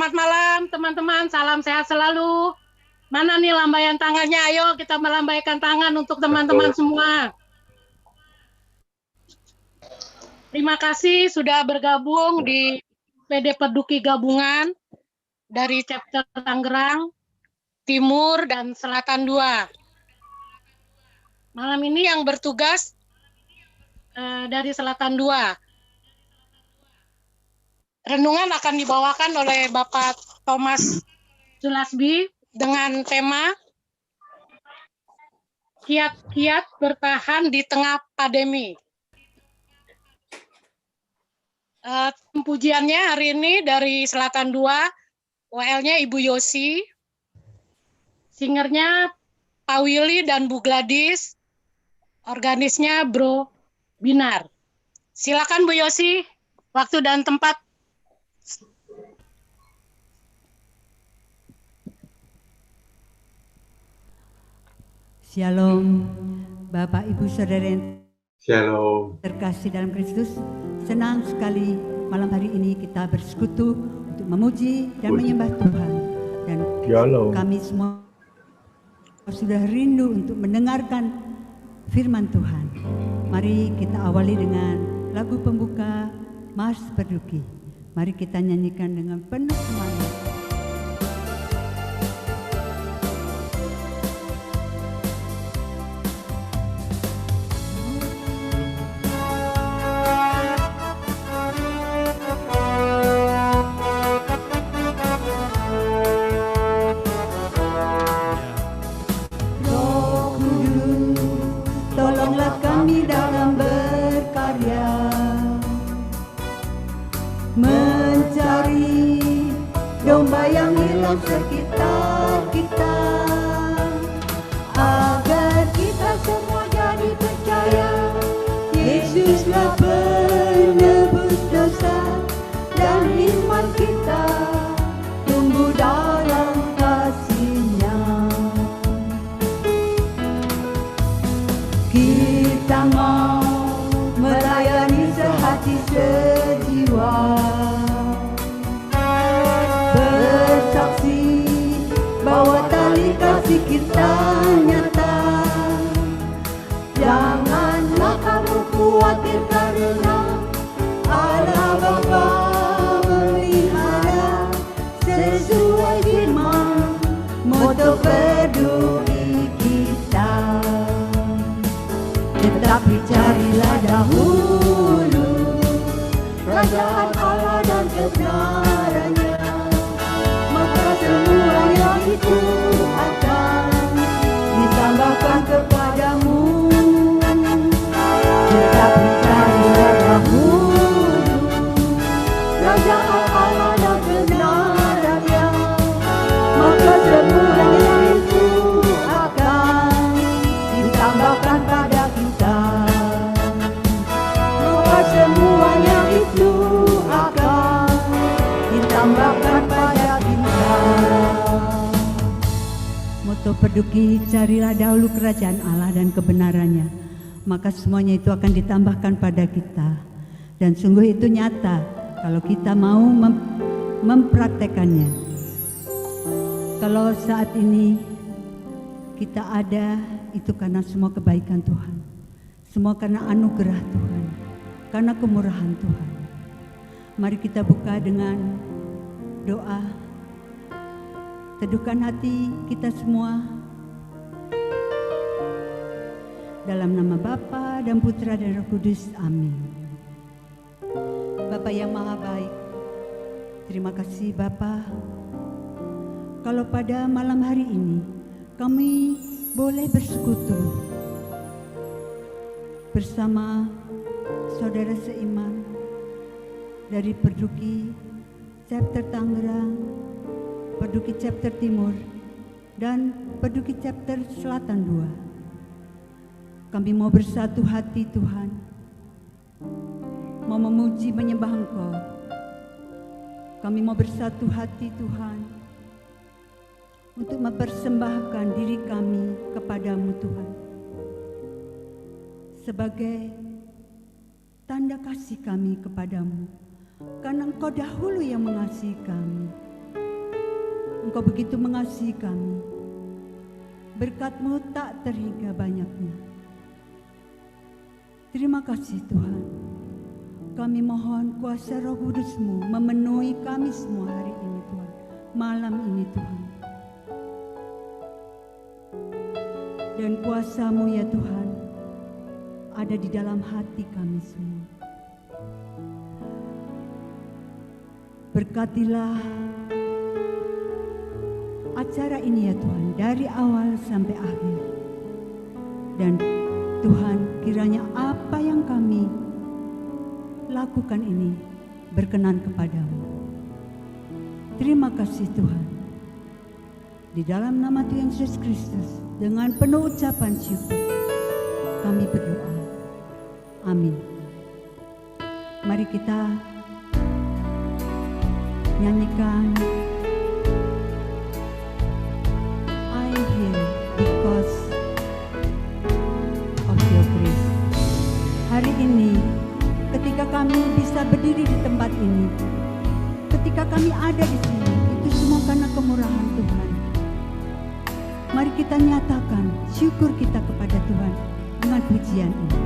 Selamat malam teman-teman, salam sehat selalu. Mana nih lambaian tangannya? Ayo kita melambaikan tangan untuk teman-teman semua. Terima kasih sudah bergabung di PD Peduki Gabungan dari chapter Tangerang, Timur, dan Selatan 2. Malam ini yang bertugas dari Selatan 2. Renungan akan dibawakan oleh Bapak Thomas Sulasbi dengan tema Kiat-kiat bertahan di tengah pandemi. Pujiannya hari ini dari Selatan 2, WL-nya Ibu Yosi, singernya Pak Willy dan Bu Gladys, organisnya Bro Binar. Silakan Bu Yosi, waktu dan tempat. Shalom, Bapak Ibu Saudara yang Shalom. terkasih dalam Kristus. Senang sekali malam hari ini kita bersekutu untuk memuji dan menyembah Tuhan. Dan Shalom. kami semua sudah rindu untuk mendengarkan firman Tuhan. Mari kita awali dengan lagu pembuka Mars Peduki. Mari kita nyanyikan dengan penuh semangat. Mencari domba yang hilang sekitar kita, agar kita semua jadi percaya Yesuslah penebus dosa, dan iman kita tumbuh dalam kasih-Nya. Kita mau melayani sehati sejiwa, bersaksi bahwa tali kasih kita nyata. Janganlah kamu khawatir karena Allah Bapa melihara sesuai firman moto peduli kita. Tetapi carilah dahulu kerajaan Allah dan kebenarannya, maka semuanya itu akan ditambahkan kepadamu. Tetapi carilah dahulu kerajaan Allah dan kebenarannya, maka semuanya itu akan ditambahkan pada kita. Maka semuanya itu akan ditambahkan pada kita. Moto Peduki, carilah dahulu kerajaan Allah dan kebenarannya, maka semuanya itu akan ditambahkan pada kita. Dan sungguh itu nyata kalau kita mau mempraktekannya. Kalau saat ini kita ada, itu karena semua kebaikan Tuhan, semua karena anugerah Tuhan, karena kemurahan Tuhan. Mari kita buka dengan doa. Teduhkan hati kita semua. Dalam nama Bapa dan Putra dan Roh Kudus, amin. Bapa yang maha baik, terima kasih Bapa, kalau pada malam hari ini kami boleh bersekutu bersama saudara seiman dari Peduki chapter Tangerang, Peduki chapter Timur, dan Peduki chapter Selatan 2. Kami mau bersatu hati Tuhan, mau memuji menyembah Engkau. Kami mau bersatu hati Tuhan untuk mempersembahkan diri kami kepadamu Tuhan, sebagai tanda kasih kami kepadamu, karena Engkau dahulu yang mengasihi kami. Engkau begitu mengasihi kami. Berkat-Mu tak terhingga banyaknya. Terima kasih Tuhan. Kami mohon kuasa Roh Kudus-Mu memenuhi kami semua hari ini Tuhan. Malam ini Tuhan. Dan kuasa-Mu ya Tuhan ada di dalam hati kami semua. Berkatilah acara ini ya Tuhan, dari awal sampai akhir. Dan Tuhan, kiranya apa yang kami lakukan ini berkenan kepadamu. Terima kasih Tuhan. Di dalam nama Tuhan Yesus Kristus, dengan penuh ucapan syukur, kami berdoa. Amin. Mari kita nyanyikan I'm here because of your grace. Hari ini ketika kami bisa berdiri di tempat ini, ketika kami ada di sini, itu semua karena kemurahan Tuhan. Mari kita nyatakan syukur kita kepada Tuhan dengan pujian ini.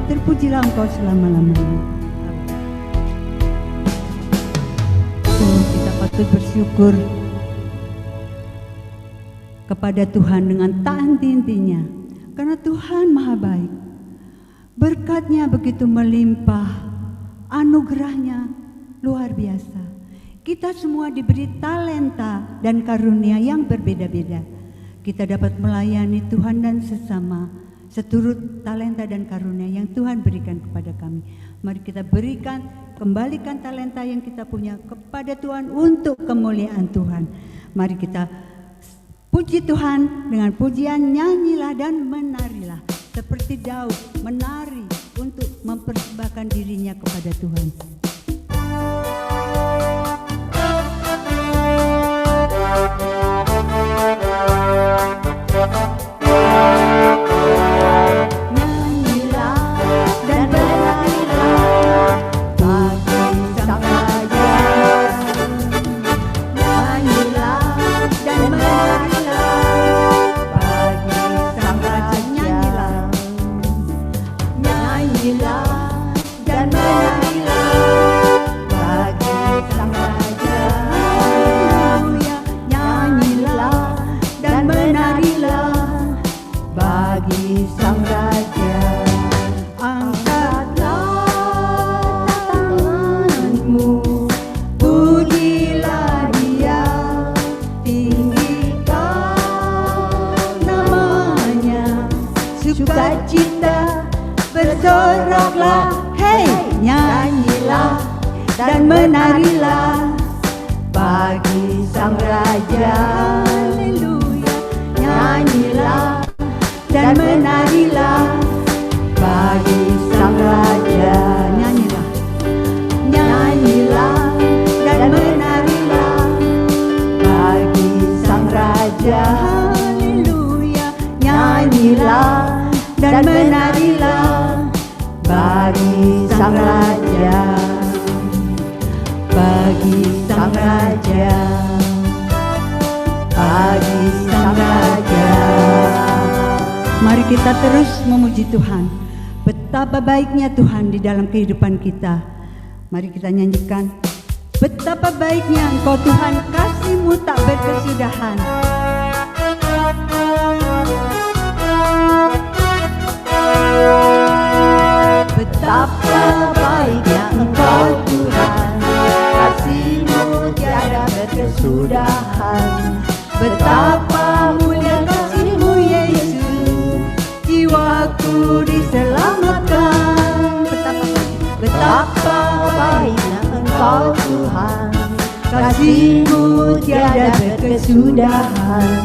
Terpujilah Engkau selama-lamanya. Kita patut bersyukur kepada Tuhan dengan tak henti-hentinya, karena Tuhan Maha Baik. Berkat-Nya begitu melimpah, anugerah-Nya luar biasa. Kita semua diberi talenta dan karunia yang berbeda-beda. kita dapat melayani Tuhan dan sesama seturut talenta dan karunia yang Tuhan berikan kepada kami. Mari kita kembalikan talenta yang kita punya kepada Tuhan untuk kemuliaan Tuhan. Mari kita puji Tuhan dengan pujian, nyanyilah dan menarilah. Seperti Daud menari untuk mempersembahkan dirinya kepada Tuhan. Bersoraklah, hei, nyanyilah dan menarilah bagi Sang Raja. Haleluya. Nyanyilah dan menarilah bagi Sang Raja. Nyanyilah, nyanyilah dan menarilah bagi Sang Raja. Haleluya. Nyanyilah dan menarilah bagi Sang Raja, bagi Sang Raja, bagi Sang Raja. Mari kita terus memuji Tuhan. Betapa baiknya Tuhan di dalam kehidupan kita. Mari kita nyanyikan, betapa baiknya Engkau Tuhan, kasih-Mu tak berkesudahan. Betapa baiknya Engkau Tuhan, kasih-Mu tiada berkesudahan. Betapa mulia kasih-Mu Yesus, jiwaku diselamatkan. Betapa baiknya Engkau Tuhan, kasih-Mu tiada berkesudahan.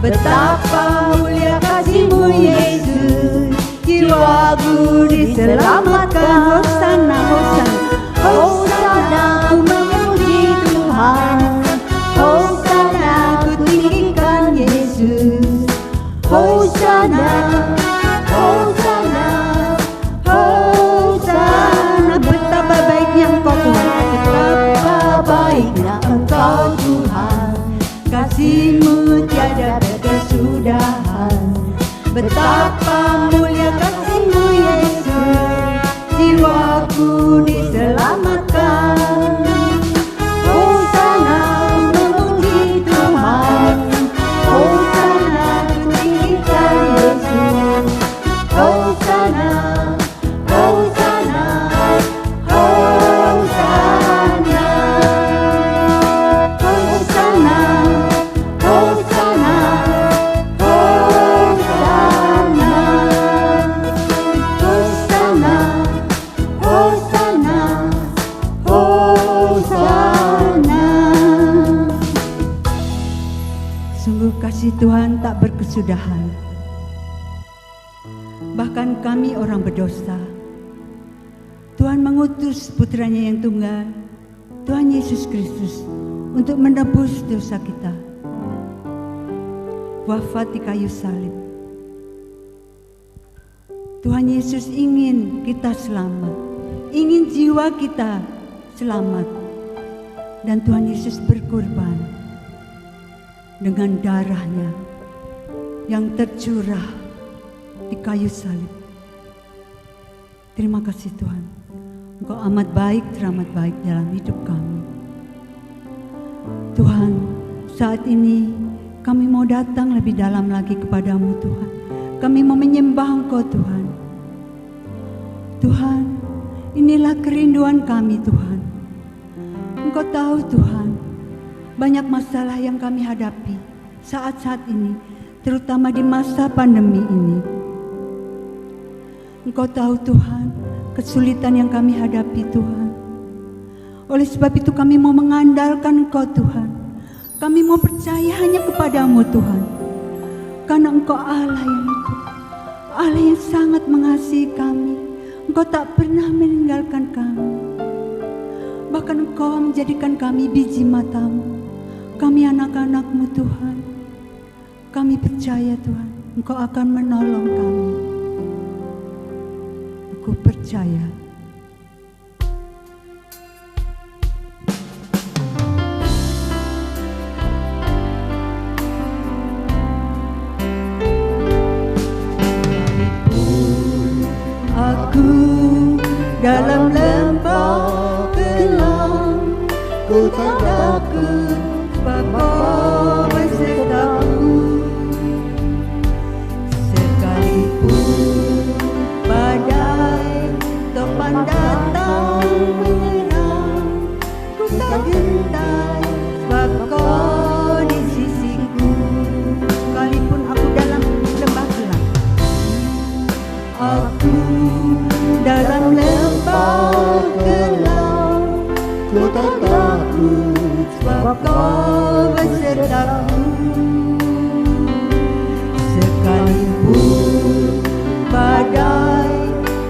Betapa mulia kasih-Mu Yesus, jiwaku diselamatkan. Hosana, Hosana, Hosana, ku memuji Tuhan. Hosana, ku tinggikan Yesus. Hosana, Hosana, Hosana. Betapa baiknya Engkau Tuhan, betapa baiknya Engkau Tuhan, kasih-Mu tiada berkesudahan. Betapa mulia kasih-Mu Yesus, jiwaku diselamatkan. Hosana, memuji Tuhan. Hosana, tinggikan Yesus. Hosana, Hosana, Hosana, Hosana, Hosana, kasih Tuhan tak berkesudahan. Bahkan kami orang berdosa, Tuhan mengutus putranya yang tunggal, Tuhan Yesus Kristus, untuk menebus dosa kita. Wafat di kayu salib. Tuhan Yesus ingin kita selamat, ingin jiwa kita selamat. Dan Tuhan Yesus berkorban dengan darahnya yang tercurah di kayu salib. Terima kasih Tuhan, Engkau amat baik, teramat baik dalam hidup kami. Tuhan, saat ini kami mau datang lebih dalam lagi kepadamu Tuhan. Kami mau menyembah Engkau Tuhan. Tuhan, inilah kerinduan kami Tuhan. Engkau tahu Tuhan, banyak masalah yang kami hadapi saat-saat ini. terutama di masa pandemi ini. Engkau tahu Tuhan, kesulitan yang kami hadapi Tuhan. Oleh sebab itu kami mau mengandalkan Engkau Tuhan. Kami mau percaya hanya kepadamu Tuhan. Karena Engkau Allah yang itu, Allah yang sangat mengasihi kami. Engkau tak pernah meninggalkan kami. Bahkan Engkau menjadikan kami biji matamu. Kami anak-anak-Mu Tuhan. Kami percaya Tuhan, Engkau akan menolong kami. Aku percaya. Aku dalam lembah gelap, ku tak takut sebab Kau besertaku. Sekalipun badai topan datang menyerang, ku tak gentar sebab Kau di sisiku. Sekalipun aku dalam lembah gelap, aku dalam lembah gelap, ku tak takut sebab Kau besertaku. Sekalipun badai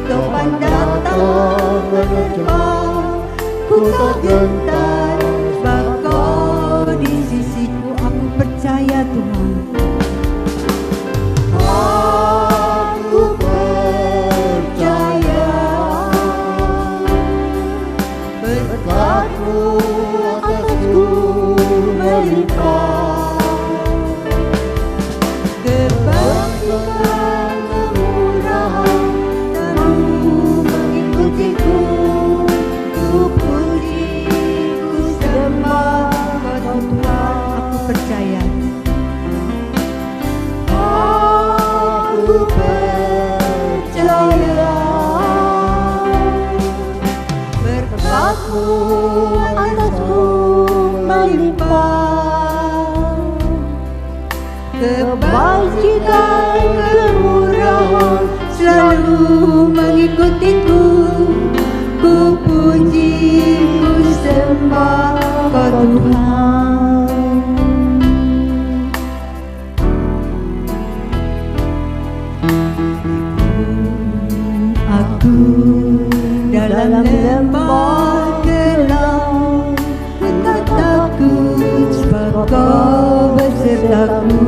topan datang menerpa, ku tak gentar sebab Kau di sisiku. Aku percaya Tuhan. Aku percaya berkat-Mu atasku melimpah, kebajikan kemurahan selalu mengikutiku. Ku puji, ku sembah Kau Tuhan. Aku percaya. Aku percaya berkat-Mu atasku melimpah, kebajikan kemurahan selalu mengikutiku. Ku puji, ku sembah Kau Tuhan. Aku dalam lembah gelap, ku tak takut sebab Kau besertaku.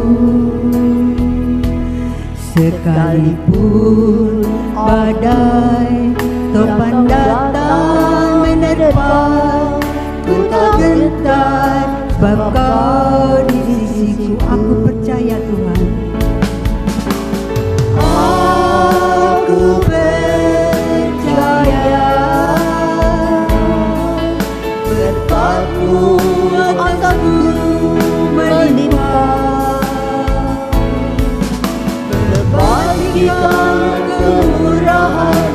Sekalipun badai topan datang menerpa, ku tak gentar sebab Kau di sisiku. Aku percaya Tuhan. Aku percaya berkat-Mu atasku melimpah, kebajikan kemurahan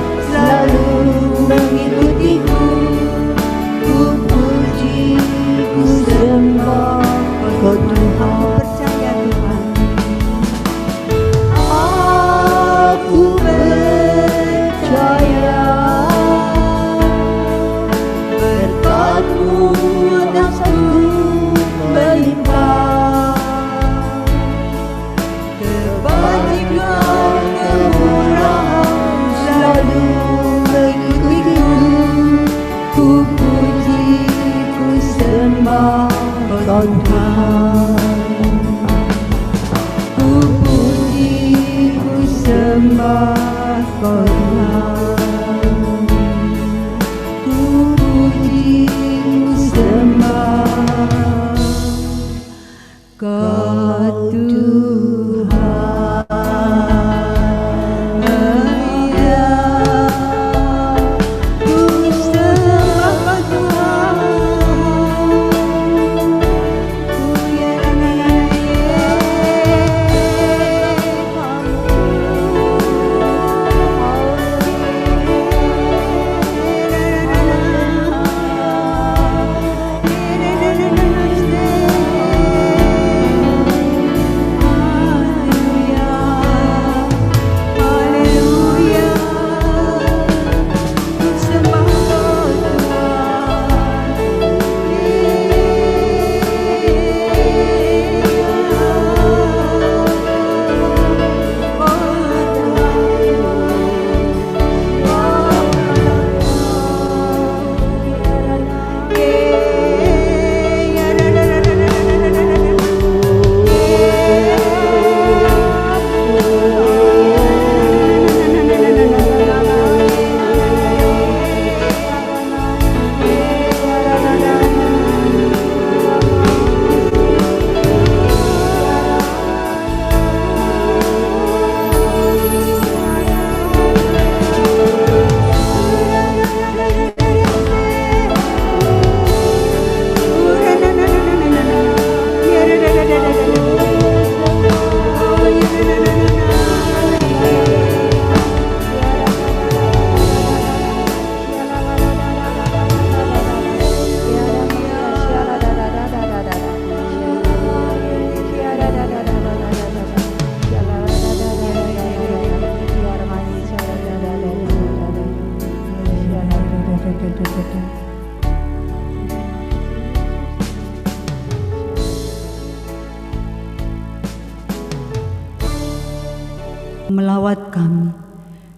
Melawat kami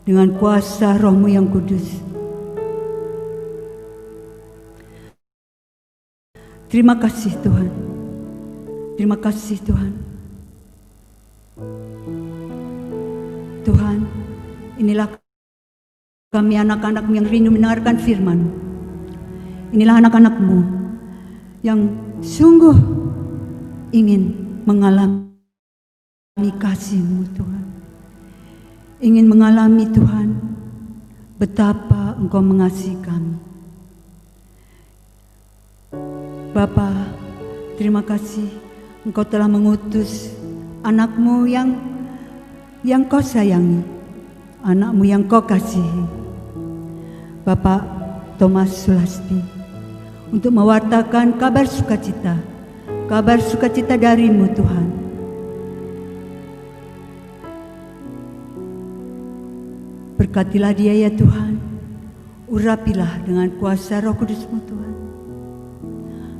dengan kuasa Roh-Mu yang kudus. Terima kasih Tuhan. Terima kasih Tuhan. Tuhan, inilah kami anak-anak-Mu yang rindu mendengarkan firman-Mu. Inilah anak-anak-Mu yang sungguh ingin mengalami kasih-Mu Tuhan. Ingin mengalami Tuhan betapa Engkau mengasihi kami. Bapa, terima kasih Engkau telah mengutus anak-Mu yang Kau sayangi, anak-Mu yang Kau kasihi, Bapak Thomas Sulasbi, untuk mewartakan kabar sukacita dari-Mu Tuhan. Berkatilah dia ya Tuhan, urapilah dengan kuasa Roh Kudus-Mu Tuhan,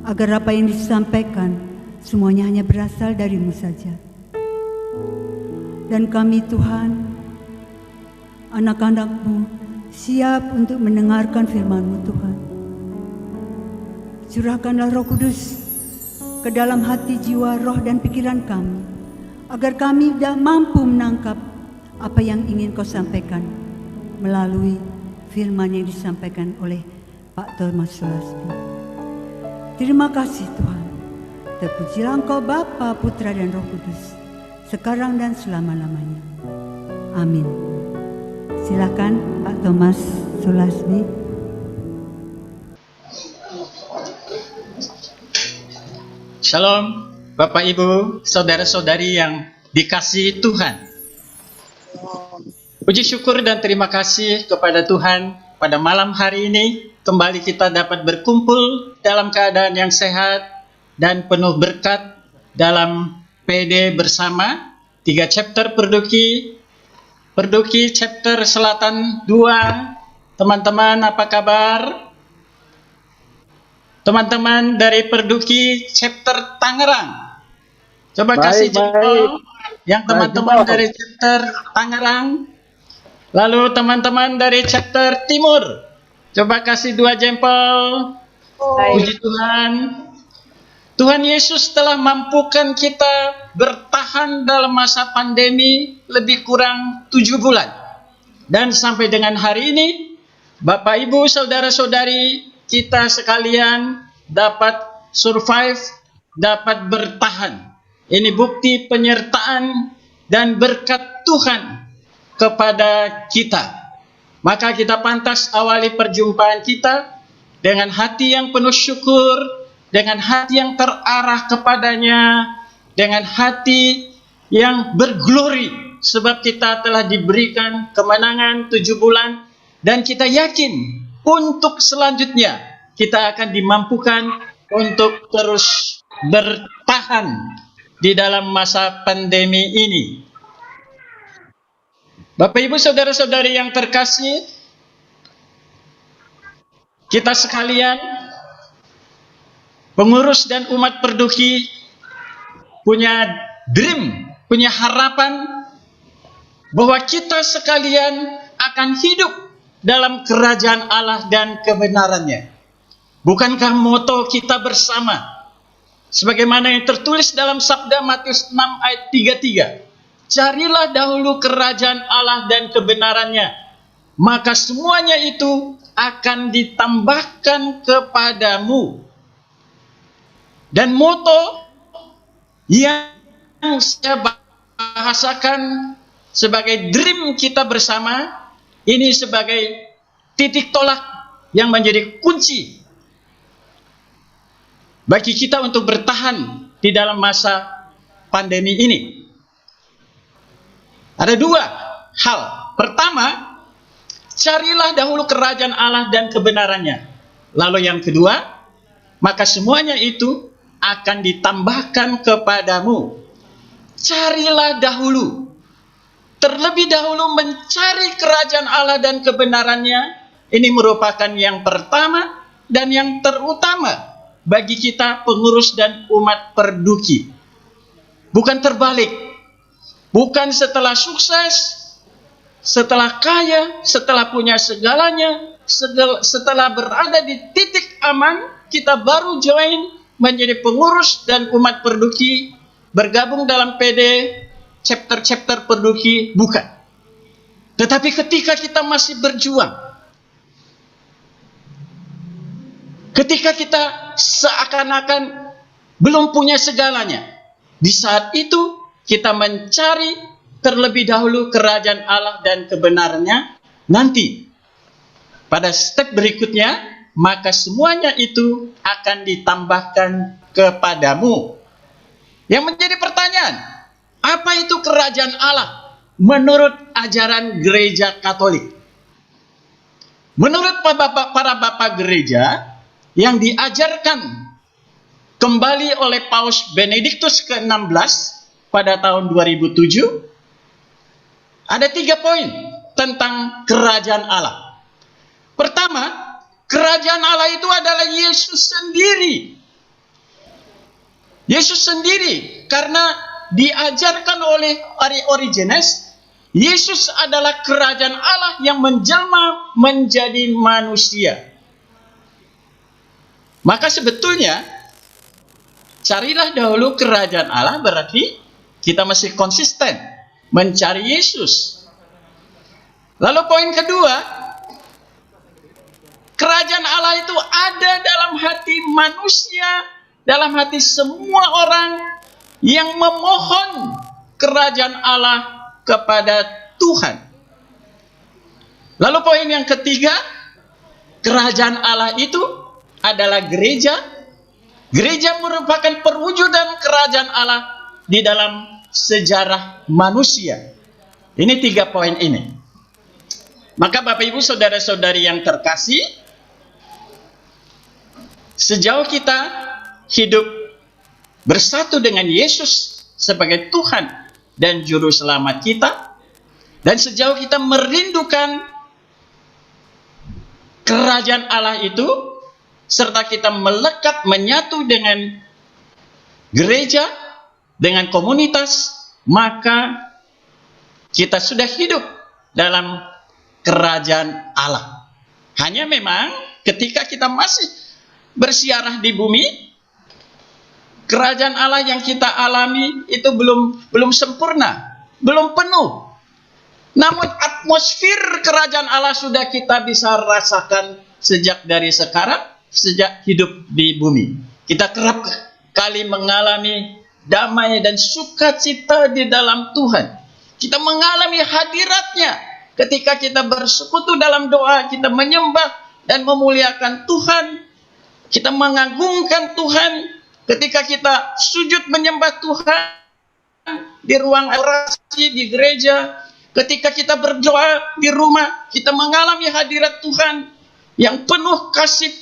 agar apa yang disampaikan semuanya hanya berasal dari-Mu saja. Dan kami Tuhan, anak-anak-Mu, siap untuk mendengarkan firman-Mu Tuhan. Curahkanlah Roh Kudus ke dalam hati, jiwa, roh dan pikiran kami, agar kami mampu menangkap apa yang ingin Kau sampaikan melalui firman yang disampaikan oleh Pak Thomas Sulasbi. Terima kasih Tuhan. Terpujilah Engkau Bapa, Putra dan Roh Kudus, sekarang dan selama-lamanya. Amin. Silakan Pak Thomas Sulasbi. Shalom Bapak Ibu, saudara-saudari yang dikasihi Tuhan. Puji syukur dan terima kasih kepada Tuhan, pada malam hari ini kembali kita dapat berkumpul dalam keadaan yang sehat dan penuh berkat dalam PD bersama 3 chapter Perduki chapter Selatan 2. Teman-teman apa kabar? Teman-teman dari Perduki chapter Tangerang, coba kasih jempol yang teman-teman dari chapter Tangerang. Lalu teman-teman dari chapter Timur, coba kasih 2 jempol. Puji Tuhan. Tuhan Yesus telah mampukan kita bertahan dalam masa pandemi lebih kurang 7 bulan. Dan sampai dengan hari ini, Bapak Ibu, saudara-saudari kita sekalian dapat survive, dapat bertahan. Ini bukti penyertaan dan berkat Tuhan kepada kita. Maka kita pantas awali perjumpaan kita dengan hati yang penuh syukur, dengan hati yang terarah kepadanya, dengan hati yang berglori, sebab kita telah diberikan kemenangan 7 bulan, dan kita yakin untuk selanjutnya kita akan dimampukan untuk terus bertahan di dalam masa pandemi ini. Bapak Ibu saudara-saudari yang terkasih, kita sekalian pengurus dan umat Perduki punya dream, punya harapan bahwa kita sekalian akan hidup dalam kerajaan Allah dan kebenarannya. Bukankah moto kita bersama sebagaimana yang tertulis dalam Sabda Matius 6 ayat 33? Carilah dahulu kerajaan Allah dan kebenarannya, maka semuanya itu akan ditambahkan kepadamu. Dan moto yang saya bahasakan sebagai dream kita bersama, ini sebagai titik tolak yang menjadi kunci bagi kita untuk bertahan di dalam masa pandemi ini. Ada 2 hal. Pertama, carilah dahulu kerajaan Allah dan kebenarannya. Lalu yang kedua, maka semuanya itu akan ditambahkan kepadamu. Carilah dahulu. Terlebih dahulu mencari kerajaan Allah dan kebenarannya, ini merupakan yang pertama dan yang terutama bagi kita pengurus dan umat Perduki. Bukan terbalik. Bukan setelah sukses, setelah kaya, setelah punya segalanya, setelah berada di titik aman, kita baru join menjadi pengurus dan umat Perduki, bergabung dalam PD, chapter-chapter Perduki, bukan. Tetapi ketika kita masih berjuang, ketika kita seakan-akan belum punya segalanya, di saat itu kita mencari terlebih dahulu kerajaan Allah dan kebenarannya. Nanti pada step berikutnya, maka semuanya itu akan ditambahkan kepadamu. Yang menjadi pertanyaan, apa itu kerajaan Allah menurut ajaran gereja Katolik? Menurut para bapak gereja yang diajarkan kembali oleh Paus Benediktus ke-16 pada tahun 2007, ada 3 poin tentang kerajaan Allah. Pertama, kerajaan Allah itu adalah Yesus sendiri. Yesus sendiri, karena diajarkan oleh Origenes, Yesus adalah kerajaan Allah yang menjelma menjadi manusia. Maka sebetulnya, carilah dahulu kerajaan Allah, berarti kita masih konsisten mencari Yesus. Lalu poin kedua, kerajaan Allah itu ada dalam hati manusia, dalam hati semua orang yang memohon kerajaan Allah kepada Tuhan. Lalu poin yang ketiga, kerajaan Allah itu adalah gereja. Gereja merupakan perwujudan kerajaan Allah di dalam sejarah manusia. Ini 3 poin ini. Maka Bapak Ibu saudara-saudari yang terkasih, sejauh kita hidup bersatu dengan Yesus sebagai Tuhan dan Juru Selamat kita, dan sejauh kita merindukan kerajaan Allah itu, serta kita melekat menyatu dengan gereja, dengan komunitas, maka kita sudah hidup dalam kerajaan Allah. Hanya memang ketika kita masih bersiarah di bumi, kerajaan Allah yang kita alami itu belum sempurna, belum penuh. Namun atmosfer kerajaan Allah sudah kita bisa rasakan sejak dari sekarang, sejak hidup di bumi. Kita kerap kali mengalami damai dan sukacita di dalam Tuhan. Kita mengalami hadiratnya ketika kita bersekutu dalam doa, kita menyembah dan memuliakan Tuhan. Kita mengagungkan Tuhan ketika kita sujud menyembah Tuhan di ruang orasi di gereja. Ketika kita berdoa di rumah, kita mengalami hadirat Tuhan yang penuh kasih,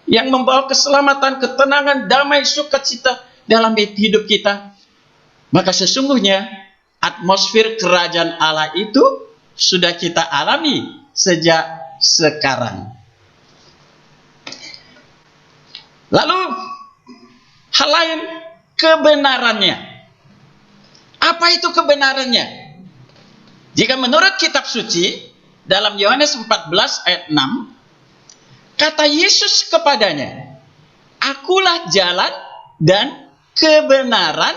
yang membawa keselamatan, ketenangan, damai, sukacita dalam hidup kita. Maka sesungguhnya atmosfer kerajaan Allah itu sudah kita alami sejak sekarang. Lalu hal lain, kebenarannya. Apa itu kebenarannya? Jika menurut kitab suci dalam Yohanes 14 ayat 6, kata Yesus kepadanya, "Akulah jalan dan kebenaran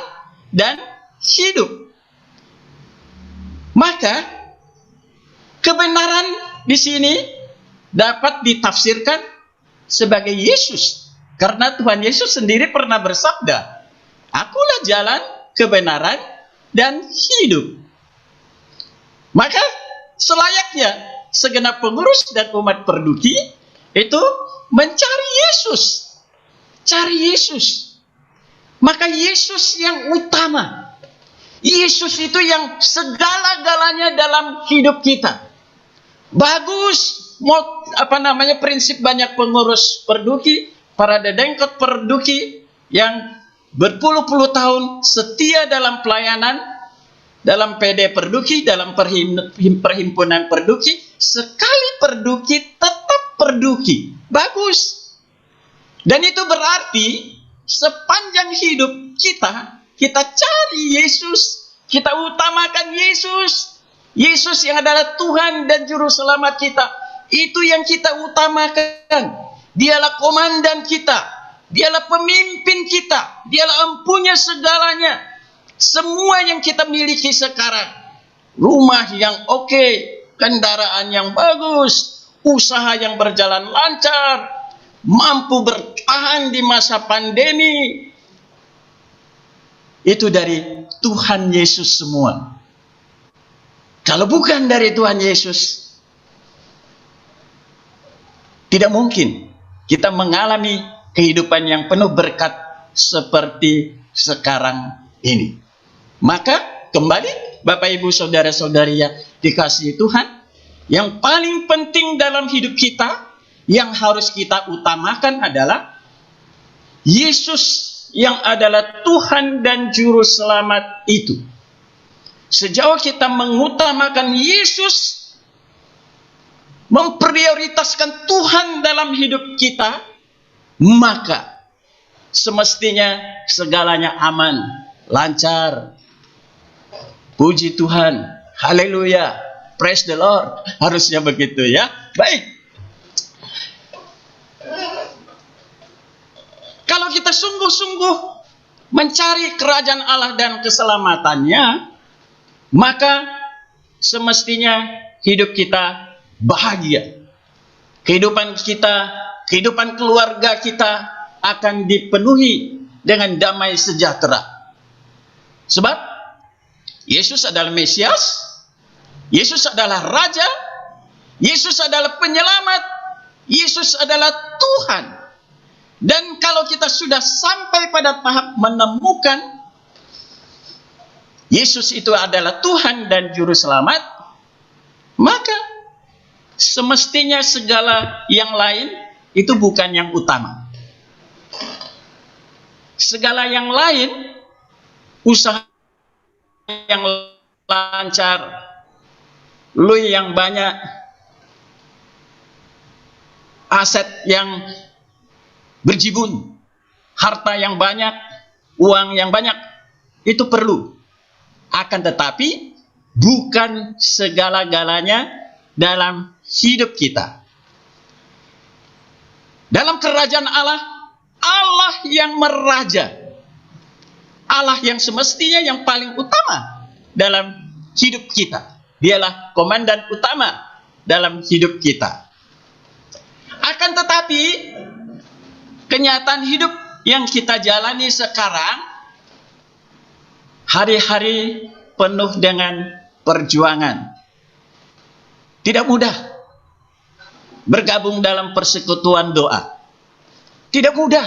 dan hidup." Maka kebenaran di sini dapat ditafsirkan sebagai Yesus, karena Tuhan Yesus sendiri pernah bersabda, "Akulah jalan, kebenaran dan hidup." Maka selayaknya segenap pengurus dan umat Perduki itu mencari Yesus. Cari Yesus. Maka Yesus yang utama. Yesus itu yang segala-galanya dalam hidup kita. Bagus, prinsip banyak pengurus Perduki, para dedengkot Perduki yang berpuluh-puluh tahun setia dalam pelayanan, dalam PD Perduki, dalam perhimpunan Perduki. Sekali Perduki tetap memperduki. Bagus. Dan itu berarti sepanjang hidup kita cari Yesus, kita utamakan Yesus. Yesus yang adalah Tuhan dan Juru Selamat kita. Itu yang kita utamakan. Dialah komandan kita. Dialah pemimpin kita. Dialah empunya segalanya. Semua yang kita miliki sekarang. Rumah yang oke, kendaraan yang bagus, usaha yang berjalan lancar, mampu bertahan di masa pandemi. Itu dari Tuhan Yesus semua. Kalau bukan dari Tuhan Yesus, tidak mungkin kita mengalami kehidupan yang penuh berkat seperti sekarang ini. Maka kembali Bapak Ibu Saudara-saudari yang dikasihi Tuhan, yang paling penting dalam hidup kita, yang harus kita utamakan adalah Yesus yang adalah Tuhan dan Juru Selamat itu. Sejauh kita mengutamakan Yesus, memprioritaskan Tuhan dalam hidup kita, maka semestinya segalanya aman, lancar. Puji Tuhan, haleluya, praise the Lord. Harusnya begitu ya. Baik. Kalau kita sungguh-sungguh mencari kerajaan Allah dan keselamatannya, maka semestinya hidup kita bahagia. Kehidupan kita, kehidupan keluarga kita akan dipenuhi dengan damai sejahtera. Sebab Yesus adalah Mesias, Yesus adalah Raja, Yesus adalah Penyelamat, Yesus adalah Tuhan. Dan kalau kita sudah sampai pada tahap menemukan Yesus itu adalah Tuhan dan Juru Selamat, maka semestinya segala yang lain itu bukan yang utama. Segala yang lain, usaha yang lancar, lu yang banyak, aset yang berjibun, harta yang banyak, uang yang banyak, itu perlu. Akan tetapi bukan segala-galanya dalam hidup kita. Dalam kerajaan Allah, Allah yang meraja, Allah yang semestinya yang paling utama dalam hidup kita. Dialah komandan utama dalam hidup kita. Akan tetapi kenyataan hidup yang kita jalani sekarang, hari-hari penuh dengan perjuangan. Tidak mudah bergabung dalam persekutuan doa. Tidak mudah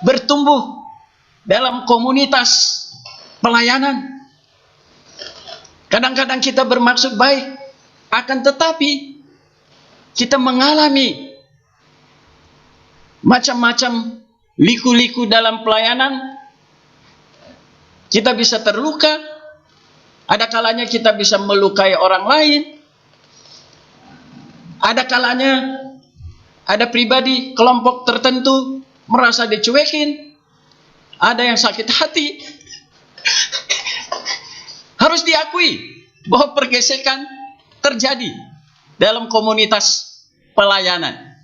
bertumbuh dalam komunitas pelayanan. Kadang-kadang kita bermaksud baik, akan tetapi kita mengalami macam-macam liku-liku dalam pelayanan. Kita bisa terluka, ada kalanya kita bisa melukai orang lain, ada kalanya ada pribadi kelompok tertentu merasa dicuekin, ada yang sakit hati. Harus diakui bahwa pergesekan terjadi dalam komunitas pelayanan.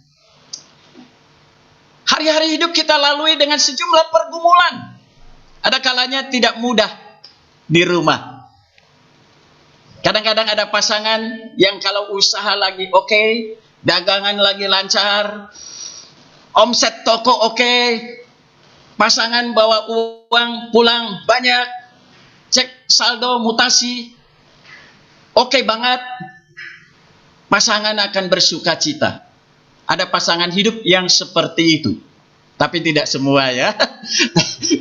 Hari-hari hidup kita lalui dengan sejumlah pergumulan. Ada kalanya tidak mudah di rumah. Kadang-kadang ada pasangan yang kalau usaha lagi oke, dagangan lagi lancar, omset toko oke, pasangan bawa uang pulang banyak, cek saldo mutasi oke banget, pasangan akan bersuka cita. Ada pasangan hidup yang seperti itu. Tapi tidak semua ya.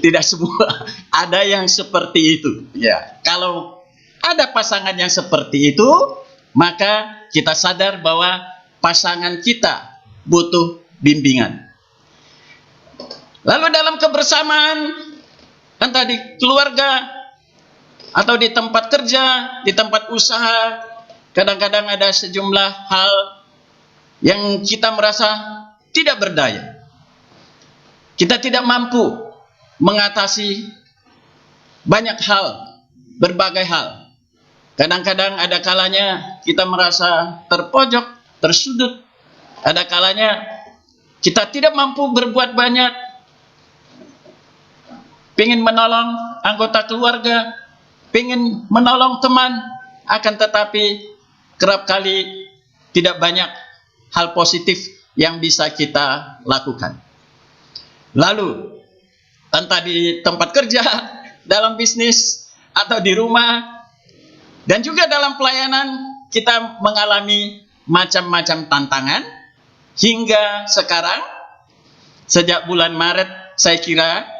Tidak semua. Ada yang seperti itu. Ya, kalau ada pasangan yang seperti itu, maka kita sadar bahwa pasangan kita butuh bimbingan. Lalu dalam kebersamaan, entah di keluarga atau di tempat kerja, di tempat usaha, kadang-kadang ada sejumlah hal yang kita merasa tidak berdaya. Kita tidak mampu mengatasi banyak hal, berbagai hal. Kadang-kadang ada kalanya kita merasa terpojok, tersudut. Ada kalanya kita tidak mampu berbuat banyak. Pengen menolong anggota keluarga, pengen menolong teman, akan tetapi kerap kali tidak banyak hal positif yang bisa kita lakukan. Lalu, entah di tempat kerja, dalam bisnis, atau di rumah, dan juga dalam pelayanan, kita mengalami macam-macam tantangan, hingga sekarang, sejak bulan Maret, saya kira,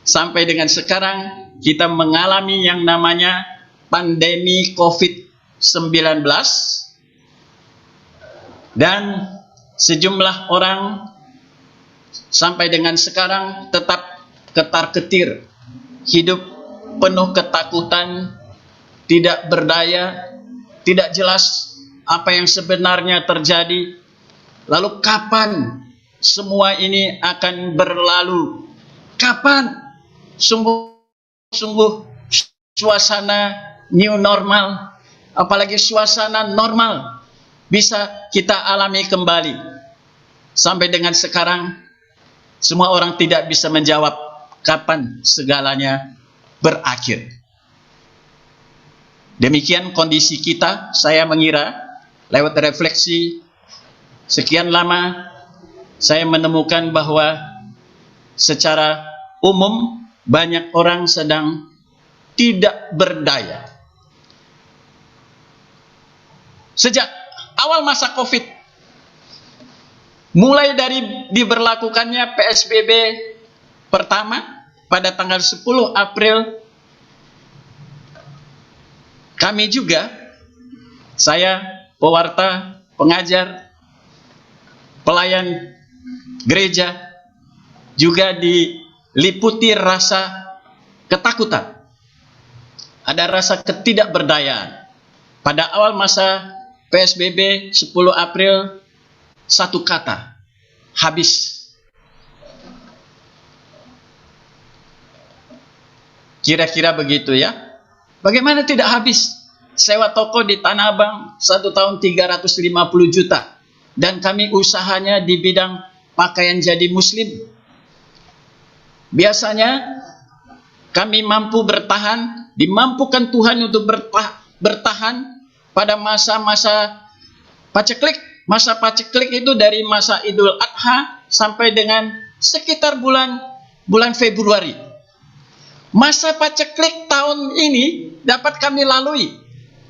sampai dengan sekarang, kita mengalami yang namanya pandemi COVID-19, dan sejumlah orang sampai dengan sekarang tetap ketar-ketir, hidup penuh ketakutan, tidak berdaya, tidak jelas apa yang sebenarnya terjadi. Lalu kapan semua ini akan berlalu? Kapan sungguh-sungguh suasana new normal, apalagi suasana normal, bisa kita alami kembali? Sampai dengan sekarang, semua orang tidak bisa menjawab kapan segalanya berakhir. Demikian kondisi kita, saya mengira, lewat refleksi sekian lama, saya menemukan bahwa secara umum banyak orang sedang tidak berdaya. Sejak awal masa COVID, mulai dari diberlakukannya PSBB pertama pada tanggal 10 April, kami juga, saya, pewarta, pengajar, pelayan gereja, juga diliputi rasa ketakutan. Ada rasa ketidakberdayaan. Pada awal masa PSBB 10 April, satu kata, habis. Kira-kira begitu ya. Bagaimana tidak habis? Sewa toko di Tanah Abang 1 tahun 350 juta. Dan kami usahanya di bidang pakaian jadi muslim. Biasanya kami mampu bertahan, dimampukan Tuhan untuk bertahan pada masa-masa paceklik. Masa paceklik itu dari masa Idul Adha sampai dengan sekitar bulan Februari. Masa paceklik tahun ini dapat kami lalui.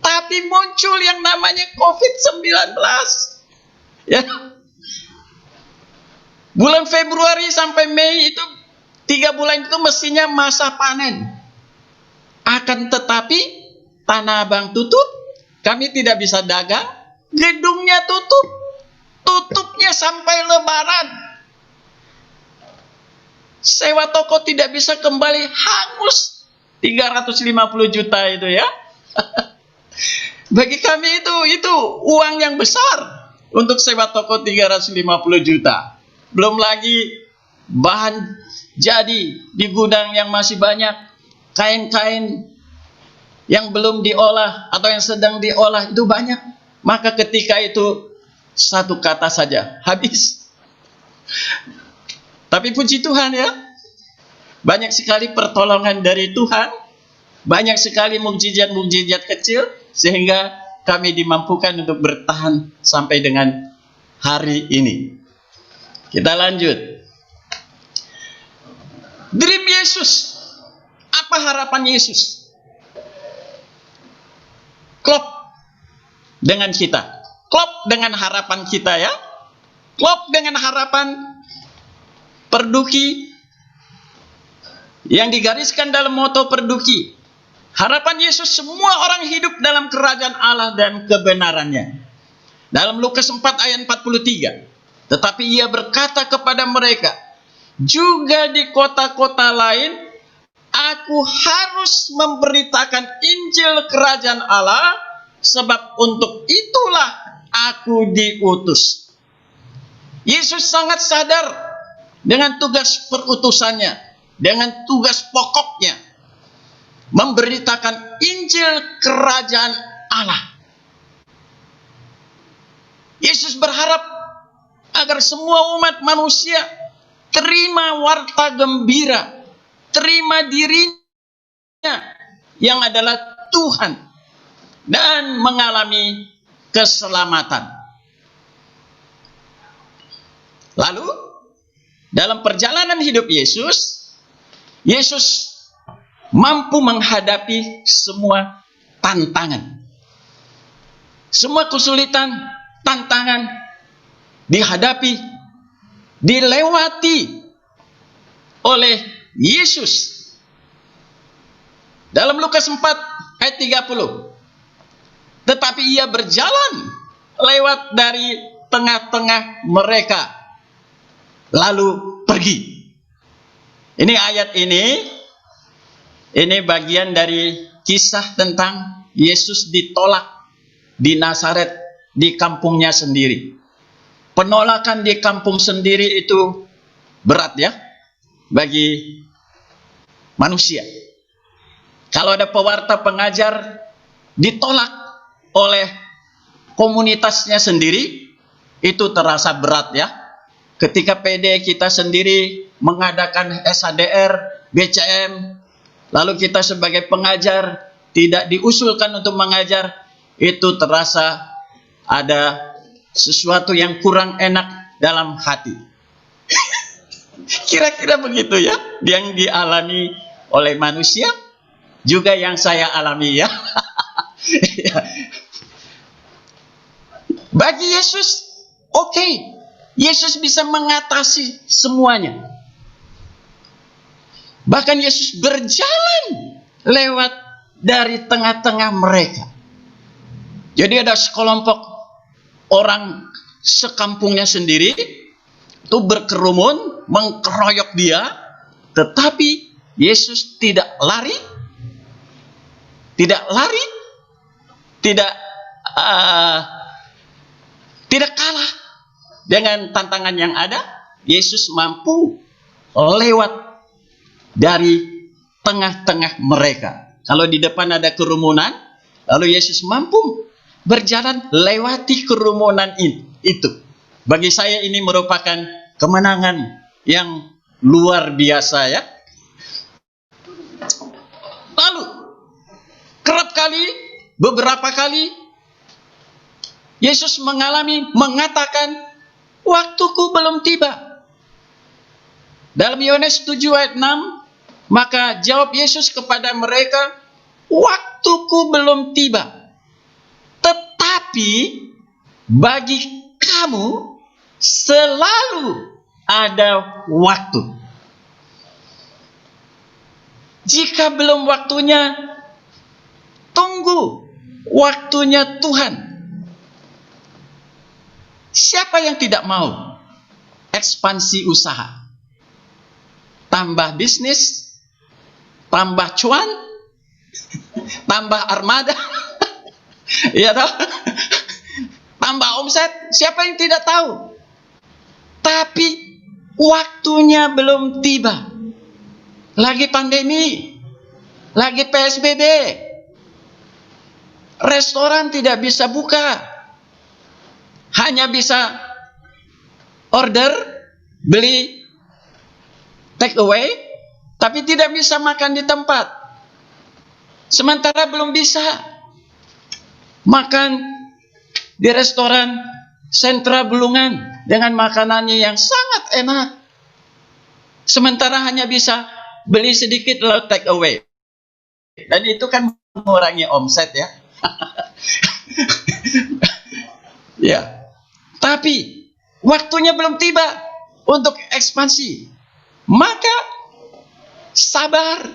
Tapi muncul yang namanya COVID-19. Ya. Bulan Februari sampai Mei itu 3 bulan itu mestinya masa panen. Akan tetapi Tanah Abang tutup, kami tidak bisa dagang, gedungnya tutup. Tutupnya sampai Lebaran. Sewa toko tidak bisa kembali, hangus 350 juta itu ya. Bagi kami itu uang yang besar untuk sewa toko 350 juta. Belum lagi bahan jadi di gudang yang masih banyak, kain-kain yang belum diolah atau yang sedang diolah itu banyak. Maka ketika itu satu kata saja, habis. Tapi puji Tuhan ya, banyak sekali pertolongan dari Tuhan, banyak sekali mukjizat-mukjizat kecil, sehingga kami dimampukan untuk bertahan sampai dengan hari ini. Kita lanjut. Dream Yesus. Apa harapan Yesus? Klop dengan kita. Klop dengan harapan kita ya. Klop dengan harapan Perduki yang digariskan dalam moto Perduki. Harapan Yesus semua orang hidup dalam kerajaan Allah dan kebenarannya. Dalam Lukas 4 ayat 43. Tetapi ia berkata kepada mereka, juga di kota-kota lain, aku harus memberitakan Injil kerajaan Allah, sebab untuk itulah aku diutus. Yesus sangat sadar dengan tugas perutusannya, dengan tugas pokoknya, memberitakan Injil Kerajaan Allah. Yesus berharap agar semua umat manusia terima warta gembira, terima dirinya yang adalah Tuhan, dan mengalami keselamatan. Lalu, dalam perjalanan hidup Yesus, Yesus mampu menghadapi semua tantangan. Semua kesulitan, tantangan dihadapi, dilewati oleh Yesus. Dalam Lukas 4 ayat 30. Tetapi ia berjalan lewat dari tengah-tengah mereka, lalu pergi. Ini ayat ini bagian dari kisah tentang Yesus ditolak di Nazaret, di kampungnya sendiri. Penolakan di kampung sendiri itu berat ya bagi manusia. Kalau ada pewarta pengajar ditolak oleh komunitasnya sendiri, itu terasa berat ya. Ketika PD kita sendiri mengadakan SHDR, BCM, lalu kita sebagai pengajar tidak diusulkan untuk mengajar, itu terasa ada sesuatu yang kurang enak dalam hati. Kira-kira begitu ya, yang dialami oleh manusia, juga yang saya alami ya. Bagi Yesus, oke, Yesus bisa mengatasi semuanya. Bahkan Yesus berjalan lewat dari tengah-tengah mereka. Jadi ada sekelompok orang sekampungnya sendiri itu berkerumun mengkeroyok dia, tetapi Yesus tidak lari, tidak kalah dengan tantangan yang ada. Yesus mampu lewat dari tengah-tengah mereka. Kalau di depan ada kerumunan, lalu Yesus mampu berjalan lewati kerumunan itu. Bagi saya ini merupakan kemenangan yang luar biasa ya. Lalu beberapa kali Yesus mengatakan, waktuku belum tiba. Dalam Yohanes 7 ayat 6, maka jawab Yesus kepada mereka, waktuku belum tiba. Tetapi bagi kamu selalu ada waktu. Jika belum waktunya, tunggu waktunya Tuhan. Siapa yang tidak mau ekspansi usaha? Tambah bisnis, tambah cuan, tambah armada, ya toh? Tambah omset, siapa yang tidak tahu? Tapi waktunya belum tiba. Lagi pandemi, lagi PSBB, restoran tidak bisa buka. Hanya bisa order, beli, take away, tapi tidak bisa makan di tempat. Sementara belum bisa makan di restoran Sentra Bulungan dengan makanannya yang sangat enak. Sementara hanya bisa beli sedikit lalu take away. Dan itu kan mengurangi omset ya. Ya. Tapi waktunya belum tiba untuk ekspansi. Maka sabar.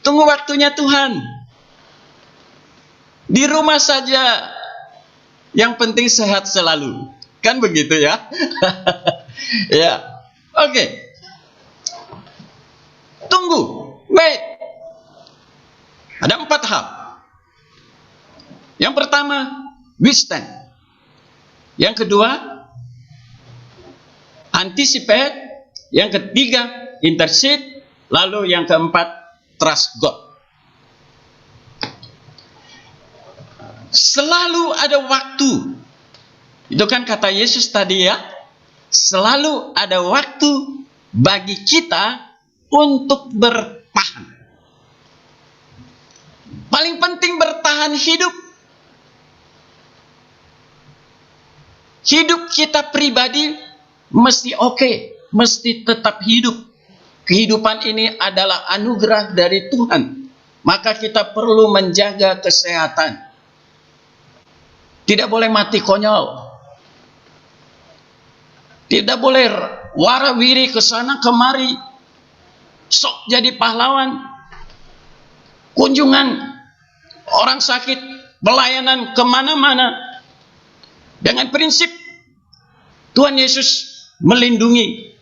Tunggu waktunya Tuhan. Di rumah saja yang penting sehat selalu. Kan begitu ya? Ya. Oke. Tunggu. Wait. Ada 4 hal. Yang pertama, we stand. Yang kedua, anticipate. Yang ketiga, intercede. Lalu yang keempat, trust God. Selalu ada waktu. Itu kan kata Yesus tadi ya. Selalu ada waktu bagi kita untuk bertahan. Paling penting bertahan hidup. Hidup kita pribadi mesti oke, mesti tetap hidup. Kehidupan ini adalah anugerah dari Tuhan. Maka kita perlu menjaga kesehatan. Tidak boleh mati konyol. Tidak boleh warawiri ke sana kemari. Sok jadi pahlawan. Kunjungan orang sakit, pelayanan kemana-mana. Dengan prinsip Tuhan Yesus melindungi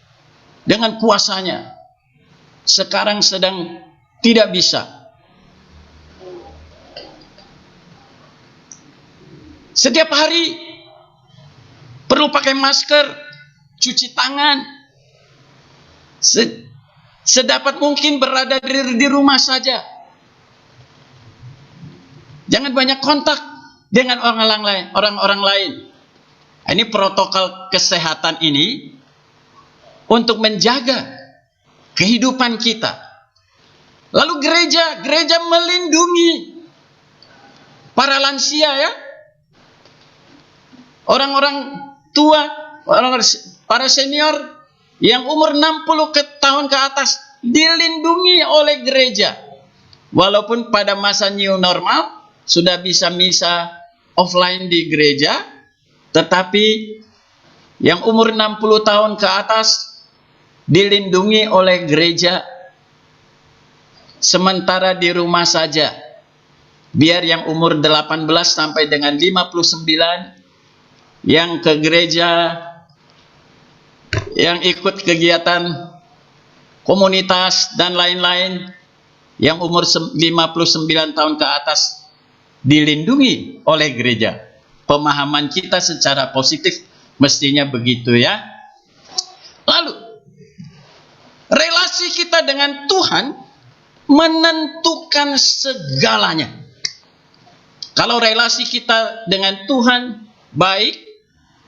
dengan kuasanya. Sekarang sedang tidak bisa. Setiap hari perlu pakai masker, cuci tangan. Sedapat mungkin berada di rumah saja. Jangan banyak kontak dengan orang-orang lain. Ini protokol kesehatan ini untuk menjaga kehidupan kita. Lalu gereja melindungi para lansia ya. Orang-orang tua, para senior yang umur 60 tahun ke atas dilindungi oleh gereja. Walaupun pada masa new normal sudah bisa misa offline di gereja, tetapi yang umur 60 tahun ke atas dilindungi oleh gereja, sementara di rumah saja. Biar yang umur 18 sampai dengan 59 yang ke gereja, yang ikut kegiatan komunitas dan lain-lain, yang umur 59 tahun ke atas dilindungi oleh gereja. Pemahaman kita secara positif mestinya begitu ya. Lalu, relasi kita dengan Tuhan menentukan segalanya. Kalau relasi kita dengan Tuhan baik,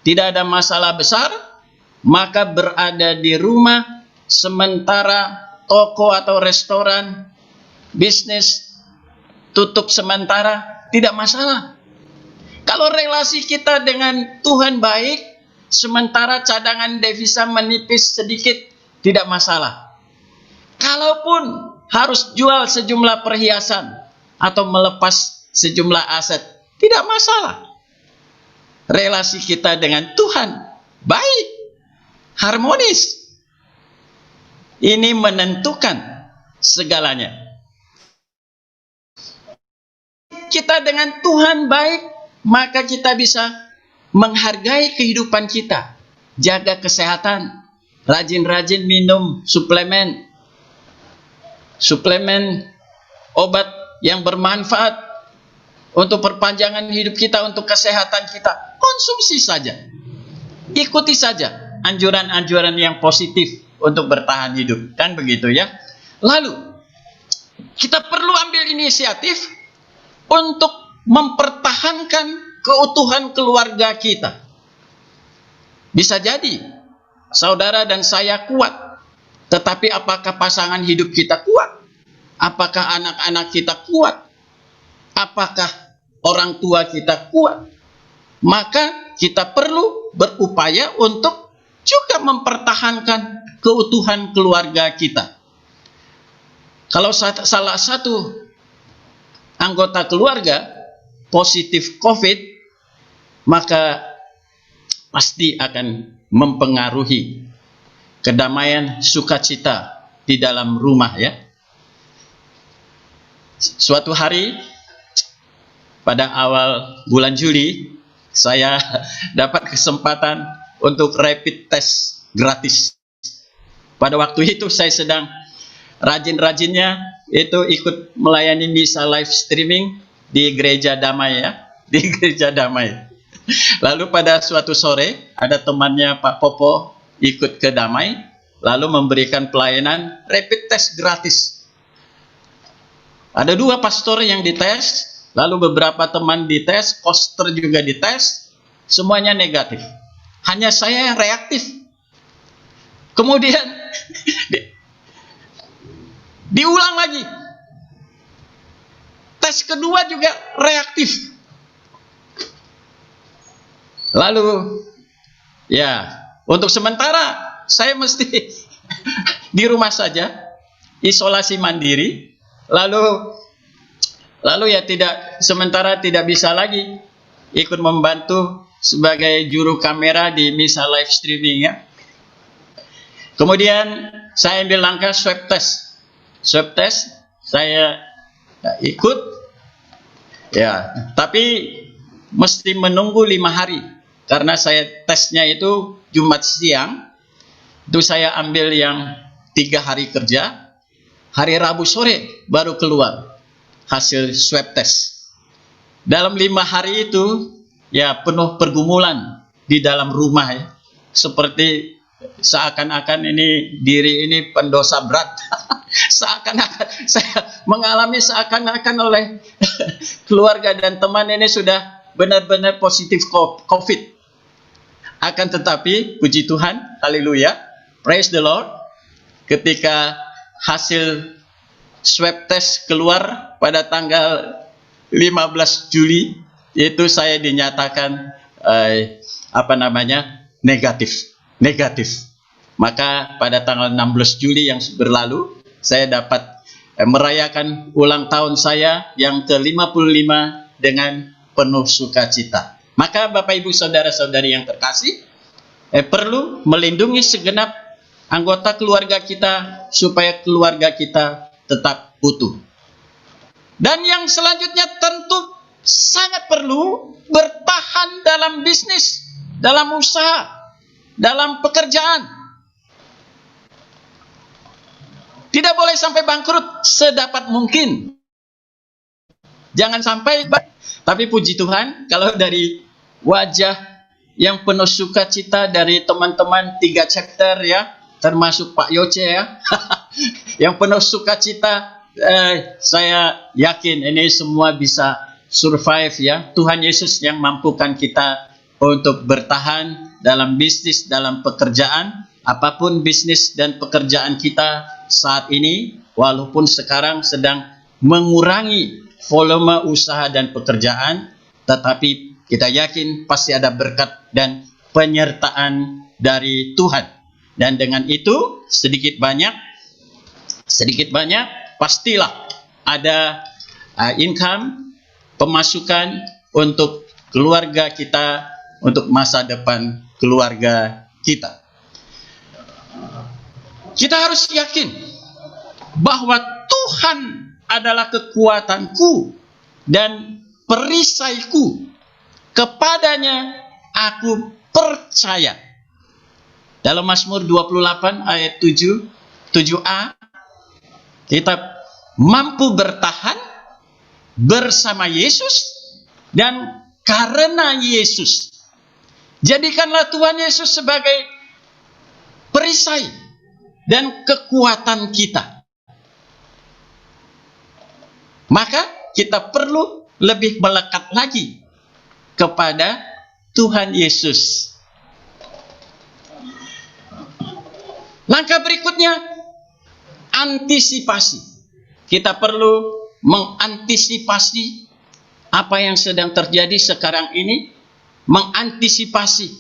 tidak ada masalah besar, maka berada di rumah, sementara toko atau restoran, bisnis tutup sementara, tidak masalah. Kalau relasi kita dengan Tuhan baik, sementara cadangan devisa menipis sedikit, tidak masalah. Kalaupun harus jual sejumlah perhiasan atau melepas sejumlah aset, tidak masalah. Relasi kita dengan Tuhan baik, harmonis. Ini menentukan segalanya. Kita dengan Tuhan baik, maka kita bisa menghargai kehidupan kita. Jaga kesehatan, rajin-rajin minum suplemen obat yang bermanfaat untuk perpanjangan hidup kita, untuk kesehatan kita. Konsumsi saja, ikuti saja anjuran-anjuran yang positif untuk bertahan hidup, kan begitu ya. Lalu kita perlu ambil inisiatif untuk mempertahankan keutuhan keluarga kita. Bisa jadi saudara dan saya kuat, tetapi apakah pasangan hidup kita kuat? Apakah anak-anak kita kuat? Apakah orang tua kita kuat? Maka kita perlu berupaya untuk juga mempertahankan keutuhan keluarga kita. Kalau salah satu anggota keluarga positif COVID, maka pasti akan mempengaruhi kedamaian, sukacita di dalam rumah ya. Suatu hari pada awal bulan Juli, saya dapat kesempatan untuk rapid test gratis. Pada waktu itu saya sedang rajin-rajinnya itu ikut melayani misa live streaming di Gereja Damai ya, di Gereja Damai. Lalu pada suatu sore, ada temannya Pak Popo ikut ke Damai, lalu memberikan pelayanan rapid test gratis. Ada 2 pastor yang dites, lalu beberapa teman dites, poster juga dites, semuanya negatif. Hanya saya yang reaktif. Kemudian diulang lagi. Tes kedua juga reaktif. Lalu, ya, untuk sementara saya mesti di rumah saja, isolasi mandiri. Lalu ya sementara tidak bisa lagi ikut membantu sebagai juru kamera di misa live streaming ya. Kemudian saya ambil langkah swab test. Swab test saya ikut ya, tapi mesti menunggu 5 hari karena saya tesnya itu Jumat siang. Itu saya ambil yang 3 hari kerja. Hari Rabu sore baru keluar hasil swab test. Dalam 5 hari itu ya penuh pergumulan di dalam rumah ya. Seperti seakan-akan diri ini pendosa berat. Seakan-akan saya mengalami seakan-akan oleh keluarga dan teman ini sudah benar-benar positif COVID. Akan tetapi puji Tuhan, haleluya, praise the Lord, ketika hasil swab test keluar pada tanggal 15 Juli, itu saya dinyatakan negatif. Maka pada tanggal 16 Juli yang berlalu, saya dapat merayakan ulang tahun saya yang ke-55 dengan penuh sukacita. Maka Bapak Ibu Saudara-saudari yang terkasih, perlu melindungi segenap anggota keluarga kita supaya keluarga kita tetap utuh. Dan yang selanjutnya tentu sangat perlu bertahan dalam bisnis, dalam usaha, dalam pekerjaan. Tidak boleh sampai bangkrut sedapat mungkin. Jangan sampai, tapi puji Tuhan kalau dari wajah yang penuh sukacita dari teman-teman 3 chapter ya, termasuk Pak Yoce ya, yang penuh sukacita, saya yakin ini semua bisa survive ya. Tuhan Yesus yang mampukan kita untuk bertahan dalam bisnis, dalam pekerjaan, apapun bisnis dan pekerjaan kita saat ini, walaupun sekarang sedang mengurangi volume usaha dan pekerjaan, tetapi kita yakin pasti ada berkat dan penyertaan dari Tuhan. Dan dengan itu sedikit banyak pastilah ada income, pemasukan untuk keluarga kita, untuk masa depan keluarga kita. Kita harus yakin bahwa Tuhan adalah kekuatanku dan perisaiku. Kepadanya aku percaya. Dalam Mazmur 28 ayat 7a, kita mampu bertahan bersama Yesus dan karena Yesus. Jadikanlah Tuhan Yesus sebagai perisai dan kekuatan kita. Maka kita perlu lebih melekat lagi kepada Tuhan Yesus. Langkah berikutnya, antisipasi. Kita perlu mengantisipasi apa yang sedang terjadi sekarang ini, mengantisipasi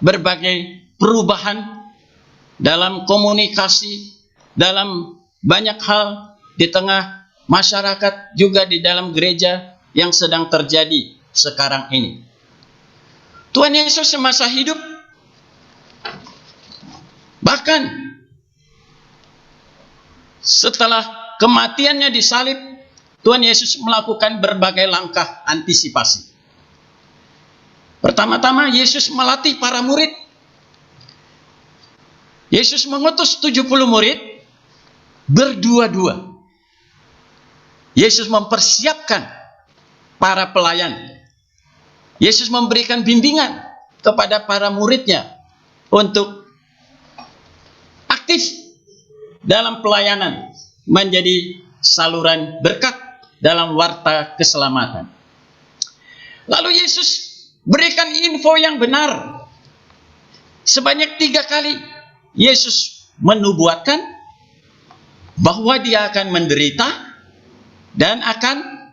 berbagai perubahan dalam komunikasi, dalam banyak hal di tengah masyarakat, juga di dalam gereja yang sedang terjadi sekarang ini. Tuhan Yesus semasa hidup, bahkan setelah kematiannya disalib, Tuhan Yesus melakukan berbagai langkah antisipasi. Pertama-tama Yesus melatih para murid. Yesus mengutus 70 murid berdua-dua. Yesus mempersiapkan para pelayan. Yesus memberikan bimbingan kepada para muridnya untuk aktif dalam pelayanan, menjadi saluran berkat dalam warta keselamatan. Lalu Yesus berikan info yang benar. Sebanyak 3 kali Yesus menubuatkan bahwa dia akan menderita dan akan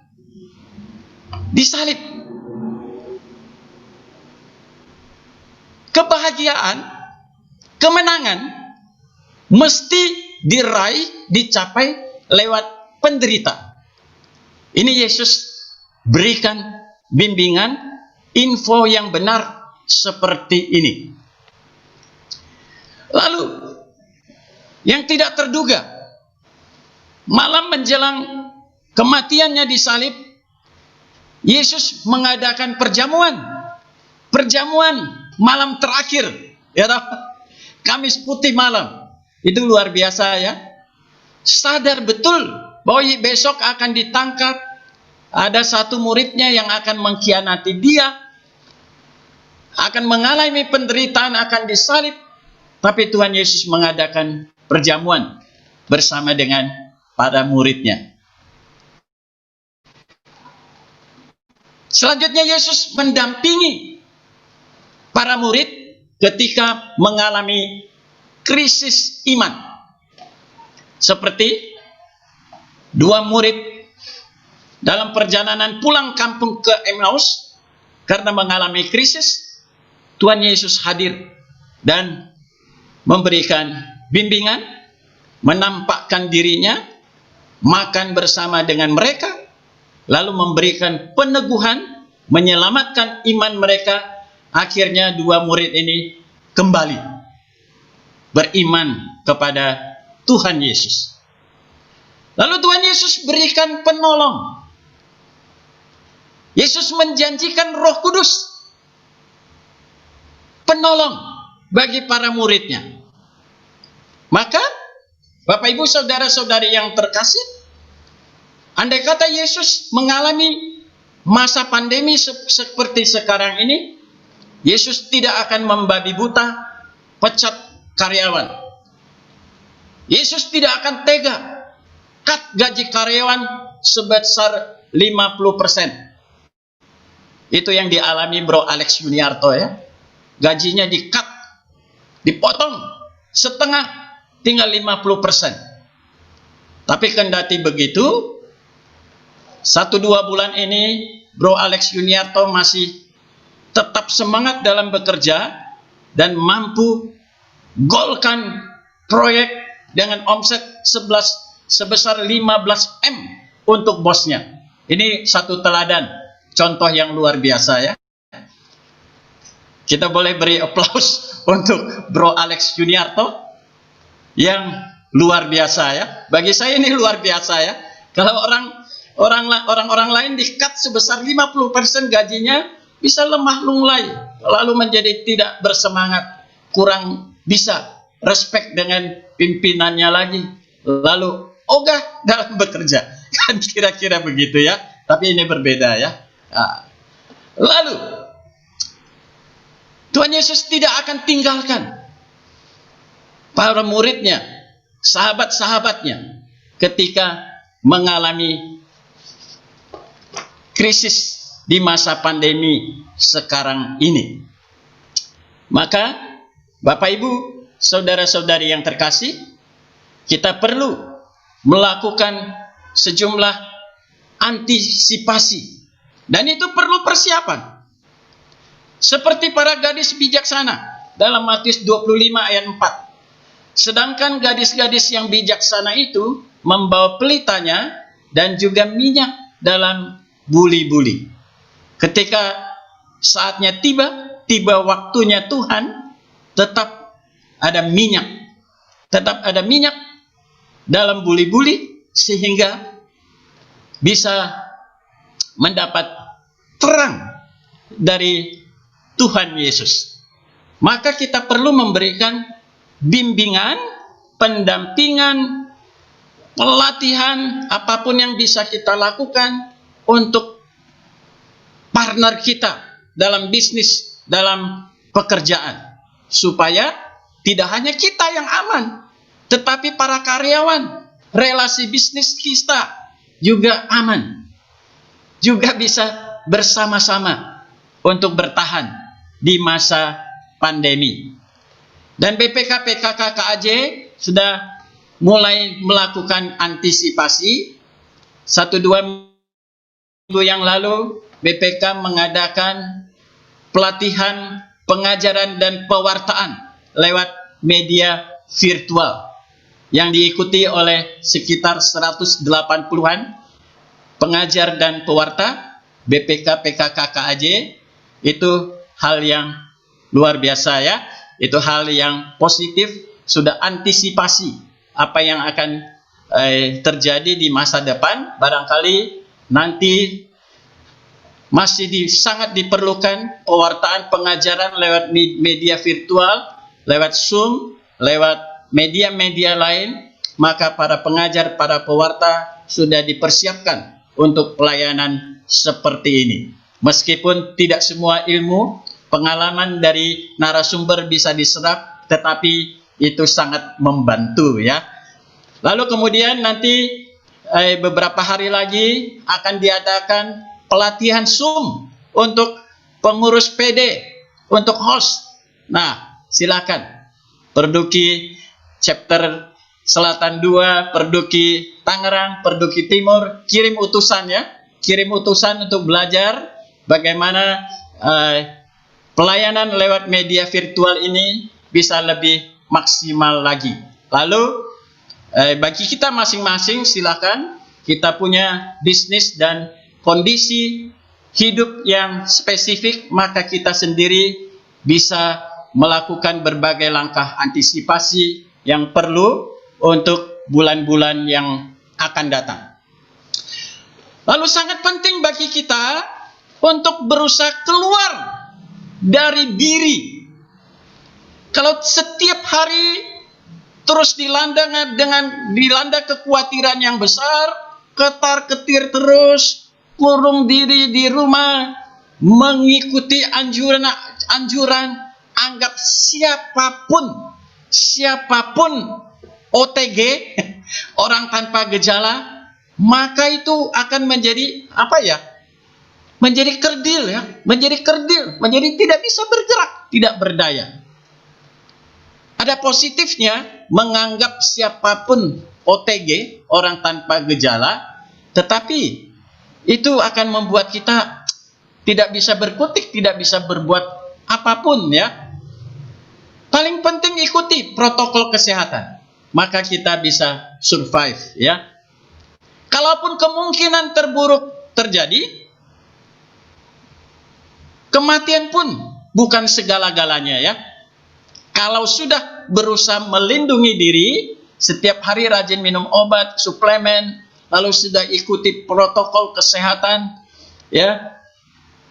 disalib. Kebahagiaan, kemenangan mesti diraih, dicapai lewat penderita. Ini Yesus berikan bimbingan, info yang benar seperti ini. Lalu, yang tidak terduga, malam menjelang kematiannya disalib, Yesus mengadakan perjamuan malam terakhir, ya toh? Kamis putih malam. Itu luar biasa ya. Sadar betul bahwa besok akan ditangkap, ada satu muridnya yang akan mengkhianati dia, akan mengalami penderitaan, akan disalib. Tapi Tuhan Yesus mengadakan perjamuan bersama dengan para muridnya. Selanjutnya Yesus mendampingi para murid ketika mengalami krisis iman. Seperti 2 murid dalam perjalanan pulang kampung ke Emmaus karena mengalami krisis, Tuhan Yesus hadir dan memberikan bimbingan, menampakkan dirinya, makan bersama dengan mereka, lalu memberikan peneguhan, menyelamatkan iman mereka. Akhirnya 2 murid ini kembali beriman kepada Tuhan Yesus. Lalu Tuhan Yesus berikan penolong. Yesus menjanjikan Roh Kudus, penolong bagi para muridnya. Maka, Bapak Ibu saudara-saudari yang terkasih, andai kata Yesus mengalami masa pandemi seperti sekarang ini, Yesus tidak akan membabi buta, pecat karyawan. Yesus tidak akan tega cut gaji karyawan sebesar 50%. Itu yang dialami Bro Alex Yuniarto ya. Gajinya di-cut, dipotong setengah, tinggal 50%. Tapi kendati begitu, 1-2 bulan ini Bro Alex Yuniarto masih tetap semangat dalam bekerja dan mampu golkan proyek dengan omset sebesar 15 M untuk bosnya. Ini satu teladan, contoh yang luar biasa ya. Kita boleh beri aplaus untuk Bro Alex Yuniarto yang luar biasa ya. Bagi saya ini luar biasa ya. Kalau orang lain di-cut sebesar 50% gajinya, bisa lemah lunglai, lalu menjadi tidak bersemangat, kurang bisa respect dengan pimpinannya lagi, lalu ogah dalam bekerja. Kan kira-kira begitu ya. Tapi ini berbeda ya. Nah, lalu Tuhan Yesus tidak akan tinggalkan para muridnya, sahabat-sahabatnya ketika mengalami krisis di masa pandemi sekarang ini. Maka Bapak Ibu, saudara-saudari yang terkasih, kita perlu melakukan sejumlah antisipasi, dan itu perlu persiapan. Seperti para gadis bijaksana dalam Matius 25 ayat 4. Sedangkan gadis-gadis yang bijaksana itu membawa pelitanya dan juga minyak dalam buli-buli. Ketika saatnya tiba waktunya Tuhan, tetap ada minyak. Tetap ada minyak dalam buli-buli sehingga bisa mendapat terang dari Tuhan Yesus. Maka kita perlu memberikan bimbingan, pendampingan, pelatihan, apapun yang bisa kita lakukan untuk partner kita dalam bisnis, dalam pekerjaan. Supaya tidak hanya kita yang aman, tetapi para karyawan, relasi bisnis kita juga aman. Juga bisa bersama-sama untuk bertahan di masa pandemi. Dan BPK PKK KAJ sudah mulai melakukan antisipasi. 1-2 minggu yang lalu BPK mengadakan pelatihan, pengajaran dan pewartaan lewat media virtual yang diikuti oleh sekitar 180-an pengajar dan pewarta BPK PKK KAJ. Itu hal yang luar biasa ya. Itu hal yang positif, sudah antisipasi apa yang akan terjadi di masa depan. Barangkali nanti masih sangat diperlukan pewartaan pengajaran lewat media virtual, lewat Zoom, lewat media-media lain. Maka para pengajar, para pewarta sudah dipersiapkan untuk pelayanan seperti ini. Meskipun tidak semua ilmu, pengalaman dari narasumber bisa diserap, tetapi itu sangat membantu ya. Lalu kemudian nanti beberapa hari lagi akan diadakan pelatihan Zoom untuk pengurus PD, untuk host. Nah, silakan Perduki chapter Selatan 2, Perduki Tangerang, Perduki Timur, kirim utusan ya. Kirim utusan untuk belajar bagaimana pelayanan lewat media virtual ini bisa lebih maksimal lagi. Lalu bagi kita masing-masing silakan, kita punya bisnis dan kondisi hidup yang spesifik, maka kita sendiri bisa melakukan berbagai langkah antisipasi yang perlu untuk bulan-bulan yang akan datang. Lalu sangat penting bagi kita untuk berusaha keluar dari diri. Kalau setiap hari terus dilanda kekhawatiran yang besar, ketar-ketir terus, kurung diri di rumah, mengikuti anjuran, anggap siapapun OTG, orang tanpa gejala, maka itu akan menjadi menjadi kerdil ya, menjadi tidak bisa bergerak, tidak berdaya. Ada positifnya menganggap siapapun OTG, orang tanpa gejala, tetapi itu akan membuat kita tidak bisa berkutik, tidak bisa berbuat apapun ya. Paling penting ikuti protokol kesehatan, maka kita bisa survive ya. Kalaupun kemungkinan terburuk terjadi, kematian pun bukan segala-galanya ya. Kalau sudah berusaha melindungi diri, setiap hari rajin minum obat, suplemen, lalu sudah ikuti protokol kesehatan, ya,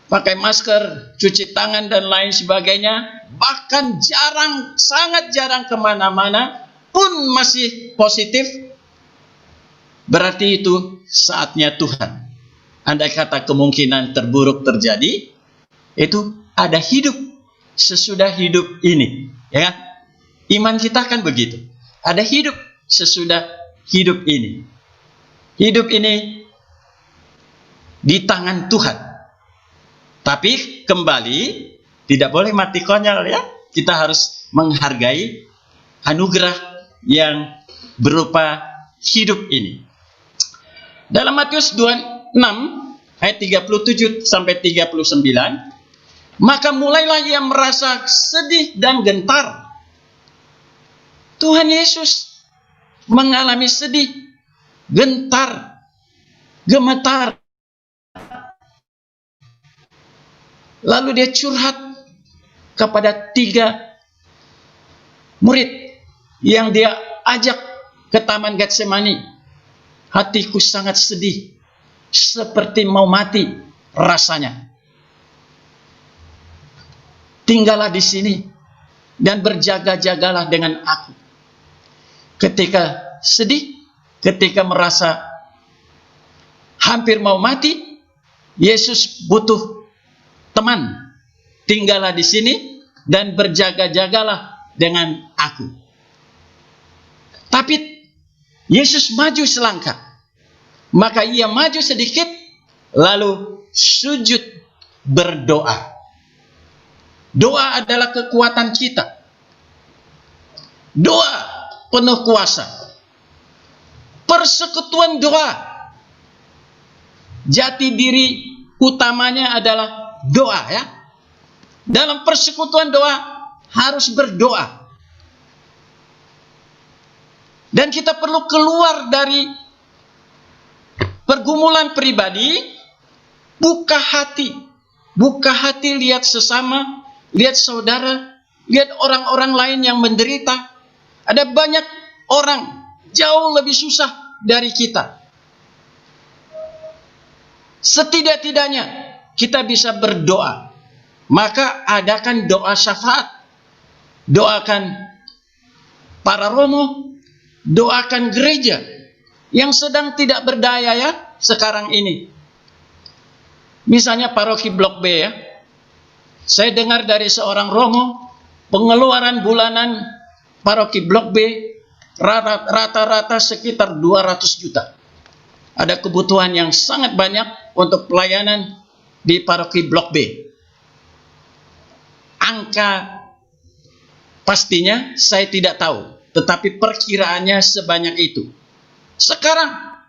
pakai masker, cuci tangan dan lain sebagainya, bahkan sangat jarang kemana-mana, pun masih positif, berarti itu saatnya Tuhan. Andai kata kemungkinan terburuk terjadi, itu ada hidup sesudah hidup ini. Ya kan? Iman kita kan begitu. Ada hidup sesudah hidup ini. Hidup ini di tangan Tuhan. Tapi kembali, tidak boleh mati konyol ya. Kita harus menghargai anugerah yang berupa hidup ini. Dalam Matius 26 ayat 37 sampai 39, maka mulailah ia merasa sedih dan gentar. Tuhan Yesus mengalami sedih, gentar, gemetar. Lalu dia curhat kepada 3 murid yang dia ajak ke Taman Getsemani. Hatiku sangat sedih, seperti mau mati rasanya. Tinggallah di sini dan berjaga-jagalah dengan aku. Ketika sedih, ketika merasa hampir mau mati, Yesus butuh teman, tinggallah di sini dan berjaga-jagalah dengan aku. Tapi Yesus maju selangkah. Maka ia maju sedikit, lalu sujud berdoa. Doa adalah kekuatan kita. Doa penuh kuasa. Persekutuan doa. Jati diri utamanya adalah doa, ya. Dalam persekutuan doa harus berdoa. Dan kita perlu keluar dari pergumulan pribadi, buka hati. Buka hati, lihat sesama, lihat saudara, lihat orang-orang lain yang menderita. Ada banyak orang jauh lebih susah dari kita. Setidak-tidaknya kita bisa berdoa. Maka adakan doa syafaat. Doakan para romo, doakan gereja yang sedang tidak berdaya, ya, sekarang ini. Misalnya paroki Blok B, ya. Saya dengar dari seorang romo, pengeluaran bulanan paroki Blok B rata-rata sekitar 200 juta. Ada kebutuhan yang sangat banyak untuk pelayanan di paroki Blok B. Angka pastinya saya tidak tahu, tetapi perkiraannya sebanyak itu. Sekarang,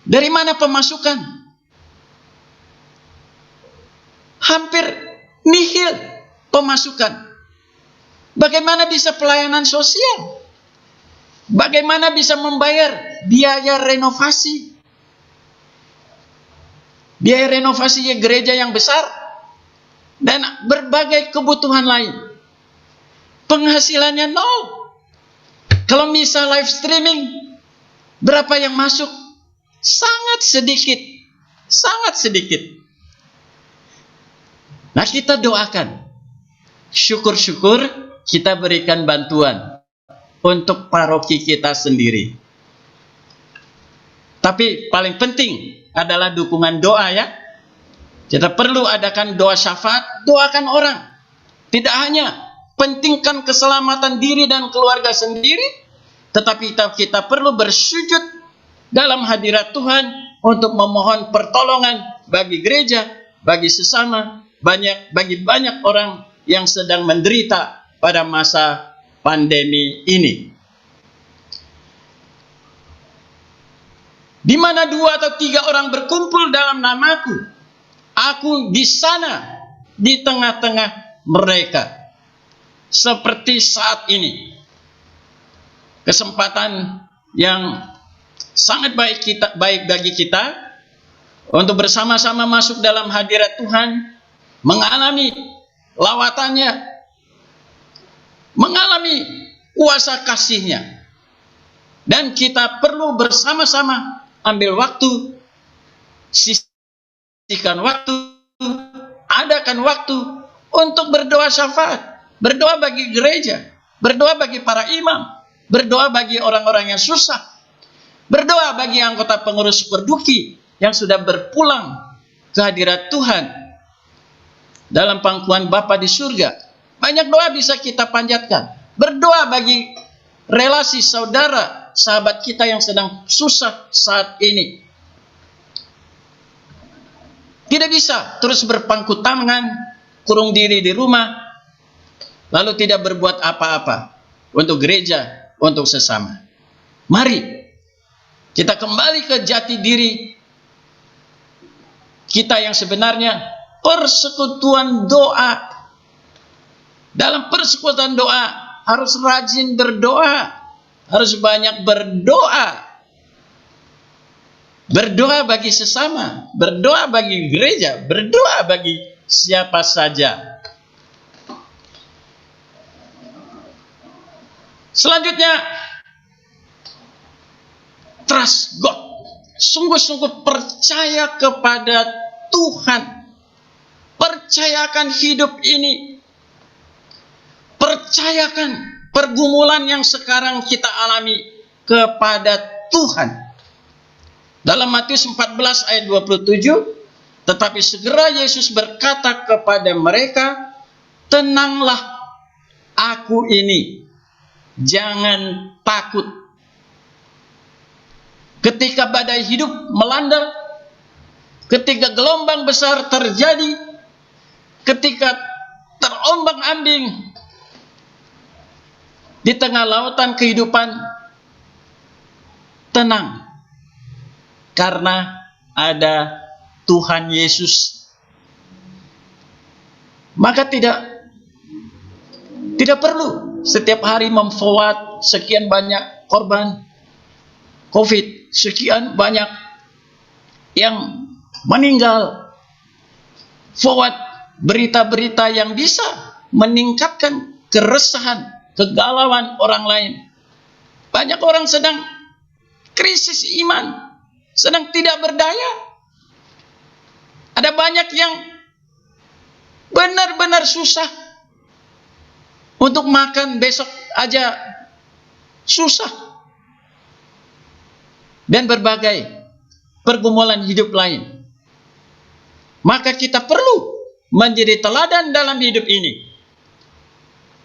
dari mana pemasukan? Hampir nihil pemasukan. Bagaimana bisa pelayanan sosial? Bagaimana bisa membayar biaya renovasi? Biaya renovasi gereja yang besar dan berbagai kebutuhan lain. Penghasilannya nol. Kalau misal live streaming, berapa yang masuk? Sangat sedikit. Sangat sedikit. Nah, kita doakan. Syukur-syukur kita berikan bantuan untuk paroki kita sendiri. Tapi paling penting adalah dukungan doa, ya. Kita perlu adakan doa syafaat, doakan orang. Tidak hanya pentingkan keselamatan diri dan keluarga sendiri, tetapi kita perlu bersujud dalam hadirat Tuhan untuk memohon pertolongan bagi gereja, bagi sesama, bagi banyak orang yang sedang menderita pada masa pandemi ini. Di mana 2 atau 3 orang berkumpul dalam namaku, aku di sana, di tengah-tengah mereka. Seperti saat ini. Kesempatan yang sangat baik bagi kita untuk bersama-sama masuk dalam hadirat Tuhan, mengalami lawatannya, mengalami kuasa kasih-Nya. Dan kita perlu bersama-sama ambil waktu, sisihkan waktu, adakan waktu untuk berdoa syafaat, berdoa bagi gereja, berdoa bagi para imam, berdoa bagi orang-orang yang susah, berdoa bagi anggota pengurus perduki yang sudah berpulang ke hadirat Tuhan dalam pangkuan Bapa di surga. Banyak doa bisa kita panjatkan. Berdoa bagi relasi saudara, sahabat kita yang sedang susah saat ini. Tidak bisa terus berpangku tangan, kurung diri di rumah, lalu tidak berbuat apa-apa untuk gereja, untuk sesama. Mari kita kembali ke jati diri kita yang sebenarnya, persekutuan doa. Dalam persekutuan doa harus rajin berdoa, harus banyak berdoa. Berdoa bagi sesama, berdoa bagi gereja, berdoa bagi siapa saja. Selanjutnya, trust God. Sungguh-sungguh percaya kepada Tuhan. Percayakan hidup ini. Percayakan pergumulan yang sekarang kita alami kepada Tuhan. Dalam Matius 14 ayat 27, tetapi segera Yesus berkata kepada mereka, tenanglah, aku ini, jangan takut. Ketika badai hidup melanda, ketika gelombang besar terjadi, ketika terombang-ambing di tengah lautan kehidupan, tenang, karena ada Tuhan Yesus. Maka tidak perlu setiap hari memforward sekian banyak korban COVID, sekian banyak yang meninggal. Forward berita-berita yang bisa meningkatkan keresahan, kegalauan orang lain. Banyak orang sedang krisis iman, sedang tidak berdaya. Ada banyak yang benar-benar susah. Untuk makan besok aja susah. Dan berbagai pergumulan hidup lain. Maka kita perlu menjadi teladan dalam hidup ini.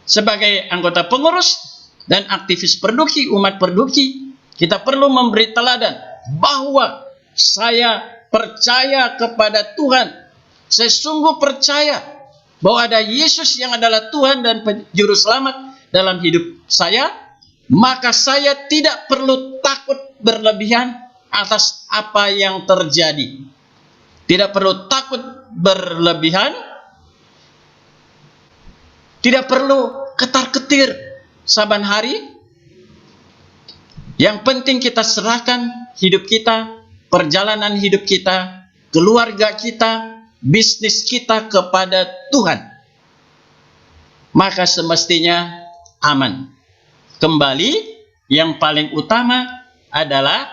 Sebagai anggota pengurus dan aktivis Perduki, umat Perduki, kita perlu memberi teladan bahwa saya percaya kepada Tuhan. Saya sungguh percaya bahwa ada Yesus yang adalah Tuhan dan Juru Selamat dalam hidup saya. Maka saya tidak perlu takut berlebihan atas apa yang terjadi. Tidak perlu takut berlebihan. Tidak perlu ketar-ketir saban hari. Yang penting kita serahkan hidup kita, perjalanan hidup kita, keluarga kita, bisnis kita kepada Tuhan. Maka semestinya aman. Kembali, yang paling utama adalah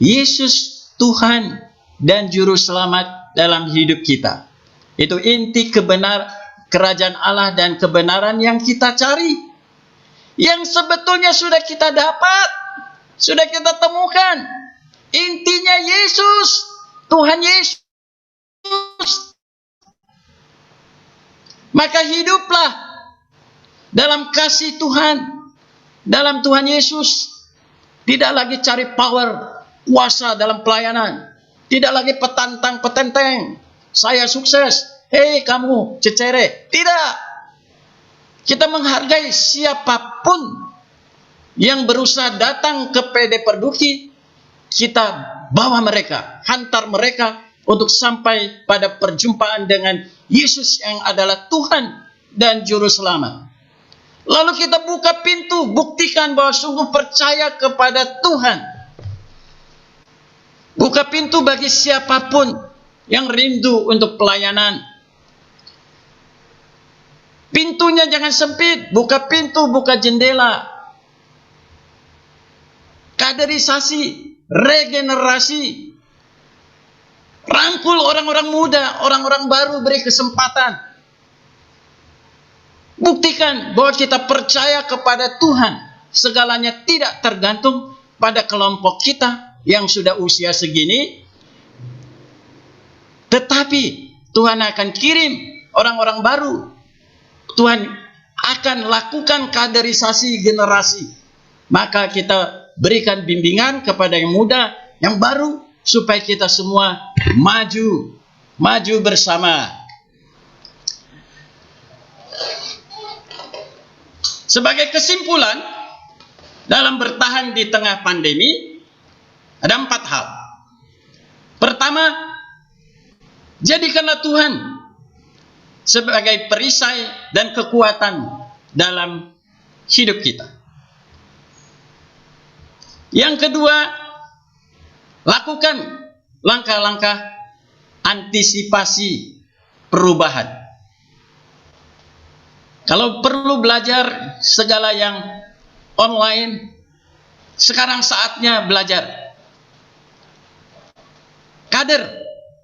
Yesus Tuhan dan Juru Selamat dalam hidup kita. Itu inti kerajaan Allah dan kebenaran yang kita cari. Yang sebetulnya sudah kita dapat, sudah kita temukan. Intinya Yesus, Tuhan Yesus. Maka hiduplah dalam kasih Tuhan, dalam Tuhan Yesus. Tidak lagi cari power, kuasa dalam pelayanan. Tidak lagi petantang-petenteng. Saya sukses, hei kamu cecere. Tidak. Kita menghargai siapapun yang berusaha datang ke PD Perduki. Kita bawa mereka, hantar mereka untuk sampai pada perjumpaan dengan Yesus yang adalah Tuhan dan Juru Selamat. Lalu kita buka pintu, buktikan bahwa sungguh percaya kepada Tuhan. Buka pintu bagi siapapun yang rindu untuk pelayanan. Pintunya jangan sempit, buka pintu, buka jendela. Kaderisasi, regenerasi. Rangkul orang-orang muda, orang-orang baru, beri kesempatan. Buktikan bahwa kita percaya kepada Tuhan. Segalanya tidak tergantung pada kelompok kita yang sudah usia segini. Tetapi Tuhan akan kirim orang-orang baru. Tuhan akan lakukan kaderisasi generasi. Maka kita berikan bimbingan kepada yang muda, yang baru, supaya kita semua maju bersama. Sebagai kesimpulan, dalam bertahan di tengah pandemi, ada 4 hal. Pertama, jadikanlah Tuhan sebagai perisai dan kekuatan dalam hidup kita. Yang kedua, lakukan langkah-langkah antisipasi perubahan. Kalau perlu belajar segala yang online, sekarang saatnya belajar. Kader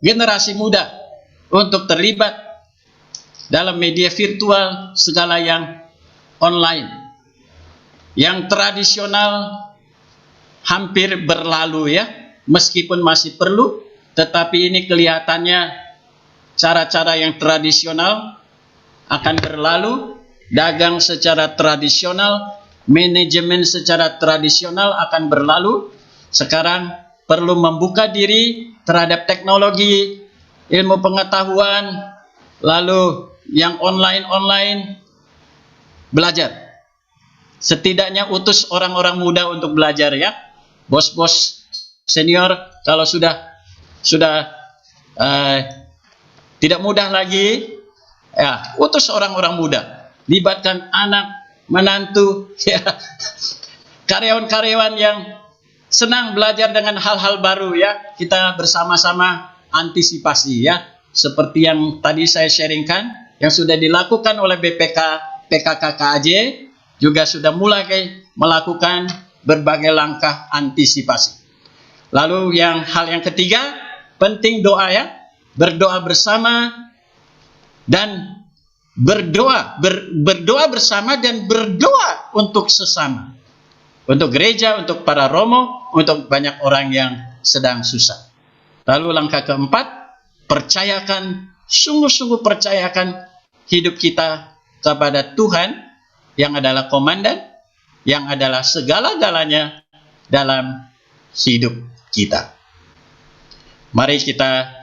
generasi muda untuk terlibat dalam media virtual, segala yang online. Yang tradisional hampir berlalu ya, meskipun masih perlu, tetapi ini kelihatannya cara-cara yang tradisional akan berlalu, dagang secara tradisional, manajemen secara tradisional akan berlalu. Sekarang perlu membuka diri terhadap teknologi, ilmu pengetahuan, lalu yang online belajar. Setidaknya utus orang-orang muda untuk belajar ya. Bos-bos senior kalau sudah tidak mudah lagi, ya utus orang-orang muda. Libatkan anak, menantu, ya, karyawan-karyawan yang senang belajar dengan hal-hal baru ya. Kita bersama-sama antisipasi ya. Seperti yang tadi saya sharingkan, yang sudah dilakukan oleh BPK, PKKKAJ, juga sudah mulai melakukan berbagai langkah antisipasi. Lalu hal yang ketiga, penting doa ya. Berdoa bersama dan berdoa bersama dan berdoa untuk sesama. Untuk gereja, untuk para romo, untuk banyak orang yang sedang susah. Lalu langkah keempat, sungguh-sungguh percayakan hidup kita kepada Tuhan yang adalah komandan, yang adalah segala-galanya dalam hidup kita. Mari kita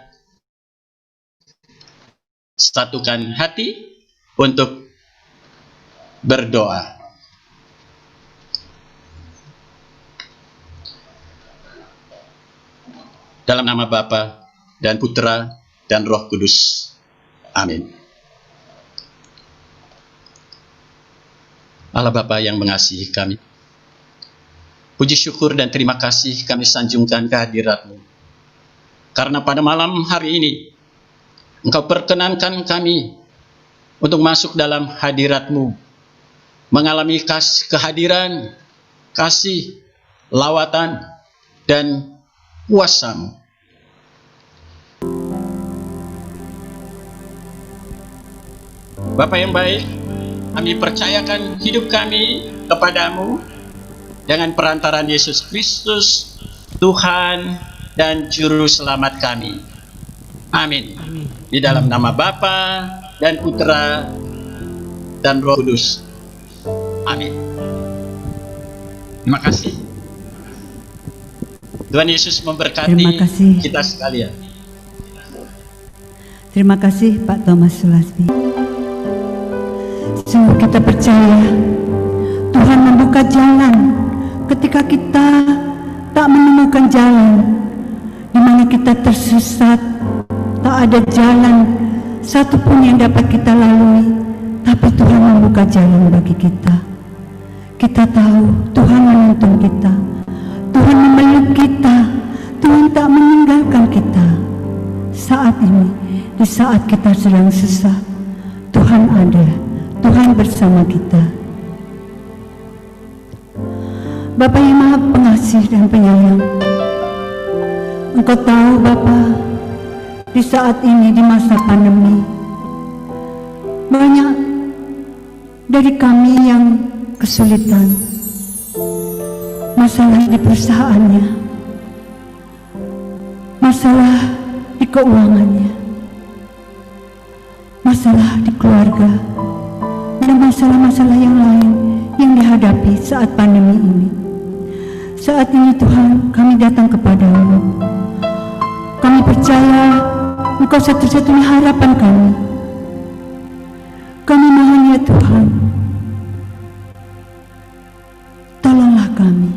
satukan hati untuk berdoa. Dalam nama Bapa dan Putra dan Roh Kudus. Amin. Allah Bapa yang mengasihi kami, puji syukur dan terima kasih kami sanjungkan kehadirat-Mu. Karena pada malam hari ini, Engkau perkenankan kami untuk masuk dalam hadirat-Mu, mengalami kehadiran, kasih, lawatan, dan kuasa-Mu. Bapa yang baik, kami percayakan hidup kami kepadamu dengan perantaraan Yesus Kristus, Tuhan dan Juru Selamat kami. Amin. Di dalam nama Bapa dan Putra dan Roh Kudus. Amin. Terima kasih. Tuhan Yesus memberkati kita sekalian. Terima kasih Pak Thomas Sulasmi. Sungguh kita percaya Tuhan membuka jalan ketika kita tak menemukan jalan, di mana kita tersesat, tak ada jalan satupun yang dapat kita lalui, tapi Tuhan membuka jalan bagi kita. Kita tahu Tuhan menuntun kita, Tuhan memeluk kita, Tuhan tak meninggalkan kita. Saat ini, di saat kita sedang susah, Tuhan ada, Tuhan bersama kita. Bapa yang Maha Pengasih dan Penyayang, Engkau tahu Bapa, di saat ini di masa pandemi, banyak dari kami yang kesulitan, masalah di perusahaannya, masalah di keuangannya, masalah di keluarga, dan masalah-masalah yang lain yang dihadapi saat pandemi ini. Saat ini Tuhan, kami datang kepadamu. Kami percaya Engkau satu-satunya harapan kami. Kami mohon ya Tuhan, tolonglah kami.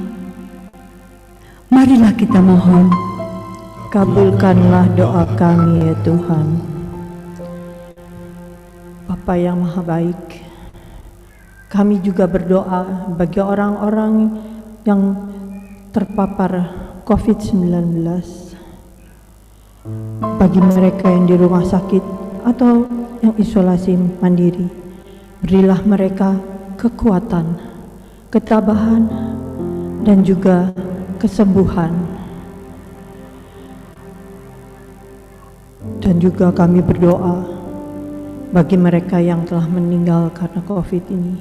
Marilah kita mohon. Kabulkanlah doa kami ya Tuhan. Bapa yang Maha Baik, kami juga berdoa bagi orang-orang yang terpapar COVID-19, bagi mereka yang di rumah sakit atau yang isolasi mandiri. Berilah mereka kekuatan, ketabahan, dan juga kesembuhan. Dan juga kami berdoa bagi mereka yang telah meninggal karena COVID ini.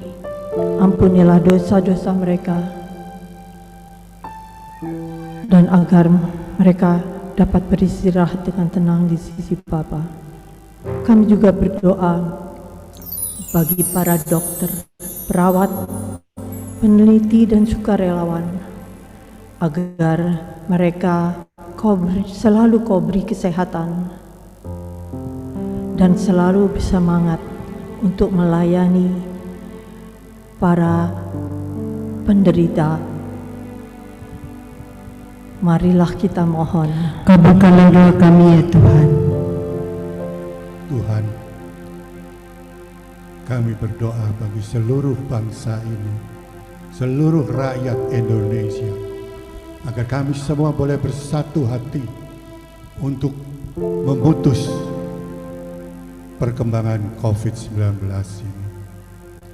Ampunilah dosa-dosa mereka, dan agar mereka dapat beristirahat dengan tenang di sisi Bapa. Kami juga berdoa bagi para dokter, perawat, peneliti dan sukarelawan, agar mereka selalu kau beri kesehatan dan selalu bersemangat untuk melayani para penderita. Marilah kita mohon. Kabulkanlah doa kami ya Tuhan. Tuhan, kami berdoa bagi seluruh bangsa ini, seluruh rakyat Indonesia, agar kami semua boleh bersatu hati untuk memutus perkembangan COVID-19 ini.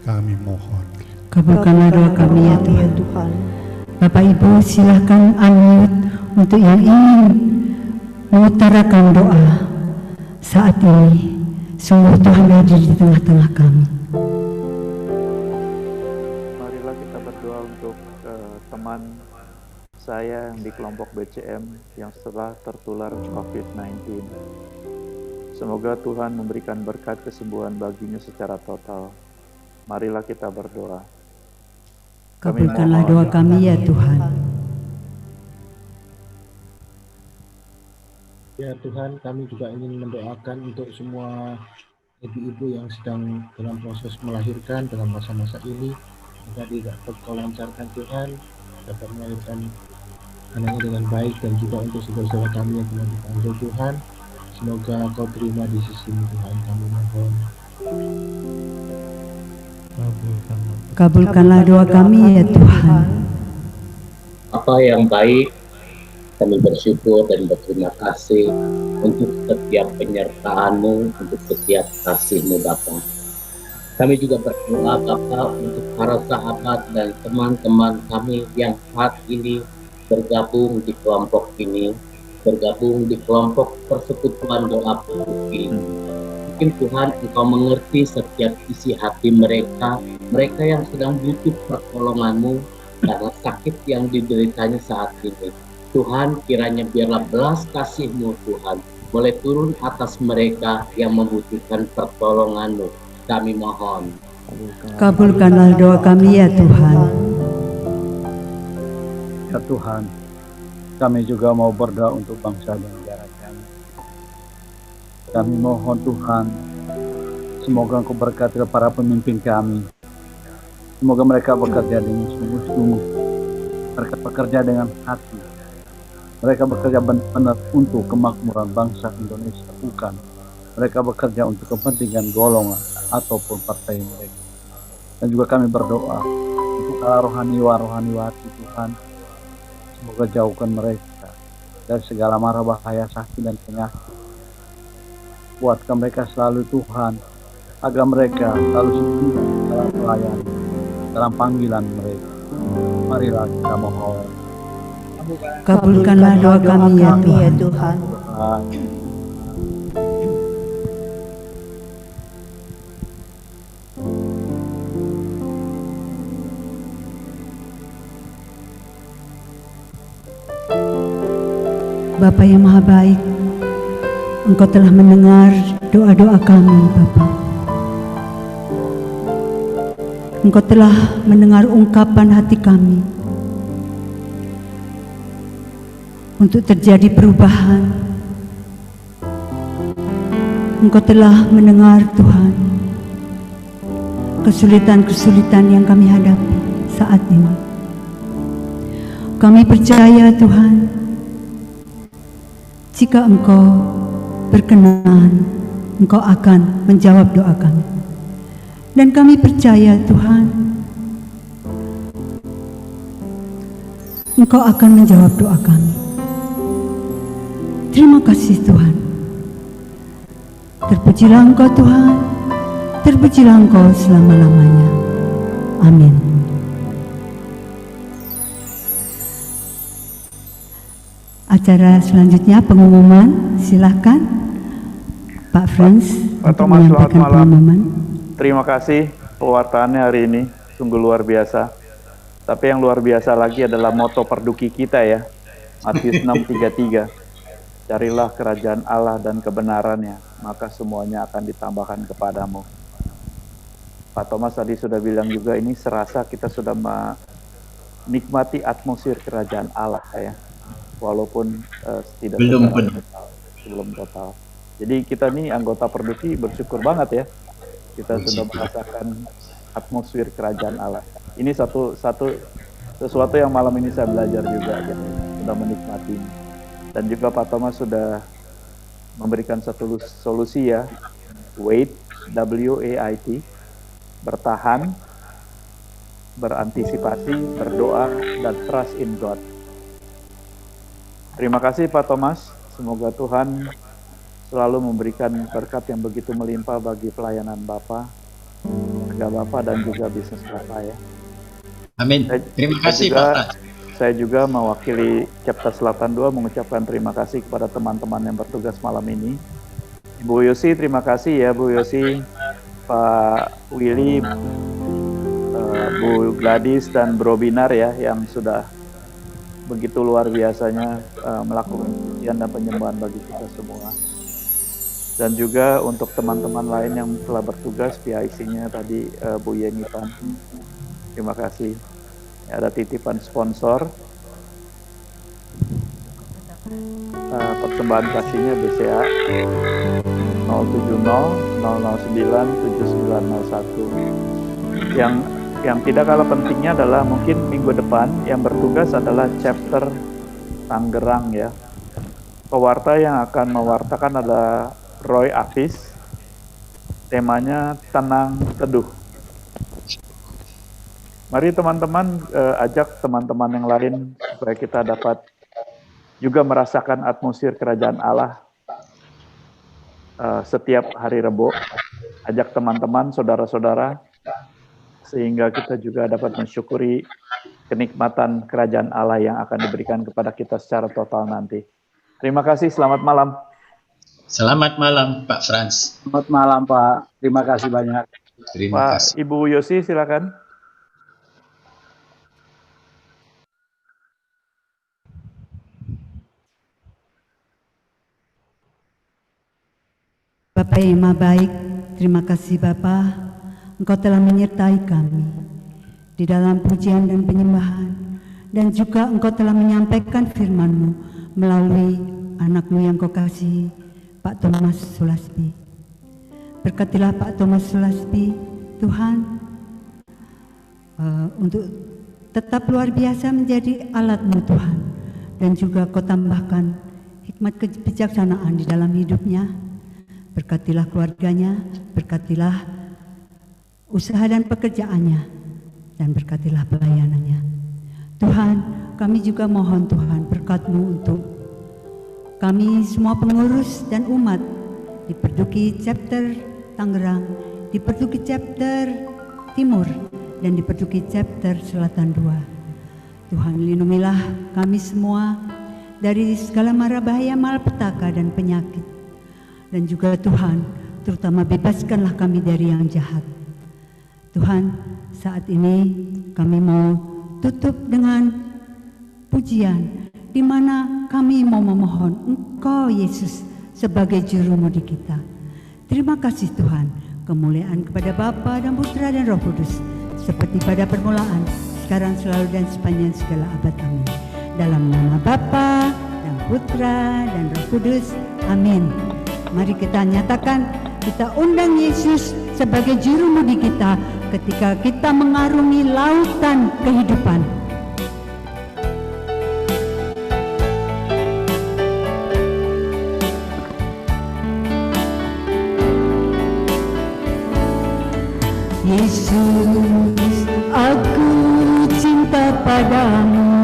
Kami mohon. Kabulkanlah doa kami ya Tuhan. Bapak Ibu silahkan unmute untuk yang ingin mengutarakan doa saat ini. Sungguh Tuhan hadir di tengah-tengah kami. Marilah kita berdoa untuk teman saya yang di kelompok BCM yang setelah tertular COVID-19. Semoga Tuhan memberikan berkat kesembuhan baginya secara total. Marilah kita berdoa. Kabulkanlah doa kami ya Tuhan. Ya Tuhan, kami juga ingin mendoakan untuk semua ibu-ibu yang sedang dalam proses melahirkan dalam masa-masa ini, agar dapat Kau lancarkan Tuhan, dapat melahirkan anaknya dengan baik, dan juga untuk saudara-saudara kami yang telah dipanggil Tuhan, semoga Kau terima di sisi-Mu Tuhan, kami mohon. Kabulkanlah doa kami ya Tuhan. Apa yang baik, kami bersyukur dan berterima kasih untuk setiap penyertaan-Mu, untuk setiap kasih-Mu Bapa. Kami juga berdoa Bapa untuk para sahabat dan teman-teman kami yang saat ini bergabung di kelompok ini, bergabung di kelompok persekutuan doa pagi. Mungkin Tuhan Engkau mengerti setiap isi hati mereka, mereka yang sedang butuh pertolongan-Mu karena sakit yang dideritanya saat ini. Tuhan, kiranya biarlah belas kasih-Mu Tuhan boleh turun atas mereka yang membutuhkan pertolongan-Mu. Kami mohon. Kabulkanlah doa kami ya Tuhan. Ya Tuhan, kami juga mau berdoa untuk bangsa dan negara kami. Kami mohon Tuhan, semoga Engkau berkati para pemimpin kami. Semoga mereka bekerja dengan sungguh-sungguh, mereka bekerja dengan hati. Mereka bekerja benar untuk kemakmuran bangsa Indonesia, bukan mereka bekerja untuk kepentingan golongan ataupun partai mereka. Dan juga kami berdoa untuk para rohaniwati Tuhan, semoga jauhkan mereka dari segala mara bahaya, sakit dan penyakit. Kuatkan mereka selalu Tuhan, agar mereka selalu setia dalam pelayanan, dalam panggilan mereka. Marilah kita mohon. Kabulkanlah doa kami ya Tuhan. Tuhan. Bapa yang Maha Baik, Engkau telah mendengar doa-doa kami Bapa. Engkau telah mendengar ungkapan hati kami untuk terjadi perubahan. Engkau telah mendengar Tuhan kesulitan-kesulitan yang kami hadapi saat ini. Kami percaya Tuhan, jika Engkau berkenan, Engkau akan menjawab doa kami. Dan kami percaya Tuhan, Engkau akan menjawab doa kami. Terima kasih Tuhan. Terpujilah Engkau Tuhan, terpujilah Engkau selama-lamanya. Amin. Acara selanjutnya pengumuman, silahkan Pak Frans Pak Thomas, selamat malam. Terima kasih pewartaannya hari ini, sungguh luar biasa. Tapi yang luar biasa lagi adalah moto perduki kita ya, Matius 6:33. Carilah kerajaan Allah dan kebenarannya, maka semuanya akan ditambahkan kepadamu. Pak Thomas tadi sudah bilang juga, ini serasa kita sudah menikmati atmosfer kerajaan Allah ya, walaupun tidak belum total. Jadi kita nih anggota Perduki bersyukur banget ya, kita sudah merasakan atmosfer kerajaan Allah. Ini sesuatu yang malam ini saya belajar juga, ya, sudah menikmati. Dan juga Pak Thomas sudah memberikan satu solusi ya, wait, W-A-I-T, bertahan, berantisipasi, berdoa, dan trust in God. Terima kasih Pak Thomas, semoga Tuhan selalu memberikan berkat yang begitu melimpah bagi pelayanan Bapak, keluarga Bapak, dan juga bisnis Bapak ya. Amin. Terima kasih Pak. Saya juga mewakili Chapter Selatan 2 mengucapkan terima kasih kepada teman-teman yang bertugas malam ini. Bu Yosi, terima kasih ya Bu Yosi, Pak Willy, Bu Gladys, dan Bro Binar ya, yang sudah begitu luar biasanya melakukan pujian dan penyembahan bagi kita semua. Dan juga untuk teman-teman lain yang telah bertugas, PIC-nya tadi Bu Yenipan, terima kasih. Ada titipan sponsor, persembahan kasihnya BCA 070-009-7901. Yang tidak kalah pentingnya adalah mungkin minggu depan yang bertugas adalah chapter Tangerang ya. Pewarta yang akan mewartakan adalah Roy Afis. Temanya tenang teduh. Mari teman-teman ajak teman-teman yang lain supaya kita dapat juga merasakan atmosfer kerajaan Allah setiap hari Rebo. Ajak teman-teman, saudara-saudara, sehingga kita juga dapat mensyukuri kenikmatan kerajaan Allah yang akan diberikan kepada kita secara total nanti. Terima kasih, selamat malam. Selamat malam Pak Frans. Selamat malam Pak, terima kasih banyak. Terima kasih. Ibu Yosi silakan. Bapak yang Maha Baik, terima kasih Bapak, Engkau telah menyertai kami di dalam pujian dan penyembahan, dan juga Engkau telah menyampaikan firman-Mu melalui anak-Mu yang Kau kasih, Pak Thomas Sulaspi. Berkatilah Pak Thomas Sulaspi, Tuhan, untuk tetap luar biasa menjadi alat-Mu Tuhan, dan juga Kau tambahkan hikmat kebijaksanaan di dalam hidupnya. Berkatilah keluarganya, berkatilah usaha dan pekerjaannya, dan berkatilah pelayanannya. Tuhan, kami juga mohon Tuhan berkat-Mu untuk kami semua pengurus dan umat di Perduki Chapter Tangerang, di Perduki Chapter Timur, dan di Perduki Chapter Selatan 2. Tuhan, lindungilah kami semua dari segala mara bahaya, malapetaka, dan penyakit. Dan juga Tuhan, terutama bebaskanlah kami dari yang jahat. Tuhan, saat ini kami mau tutup dengan pujian, di mana kami mau memohon Engkau Yesus sebagai jurumudi kita. Terima kasih Tuhan, kemuliaan kepada Bapa dan Putra dan Roh Kudus, seperti pada permulaan, sekarang, selalu, dan sepanjang segala abad. Amin. Dalam nama Bapa dan Putra dan Roh Kudus. Amin. Mari kita nyatakan, kita undang Yesus sebagai jurumudi kita ketika kita mengarungi lautan kehidupan. Yesus, aku cinta padamu.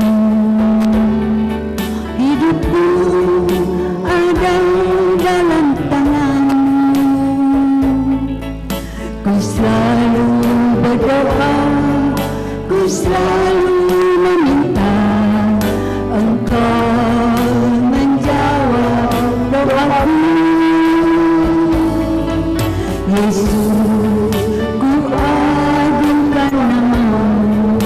Hidupku ada dalam tangan-Mu. Ku selalu berdoa, ku selalu meminta Engkau menjawab doaku. Yesus, ku agungkan nama-Mu.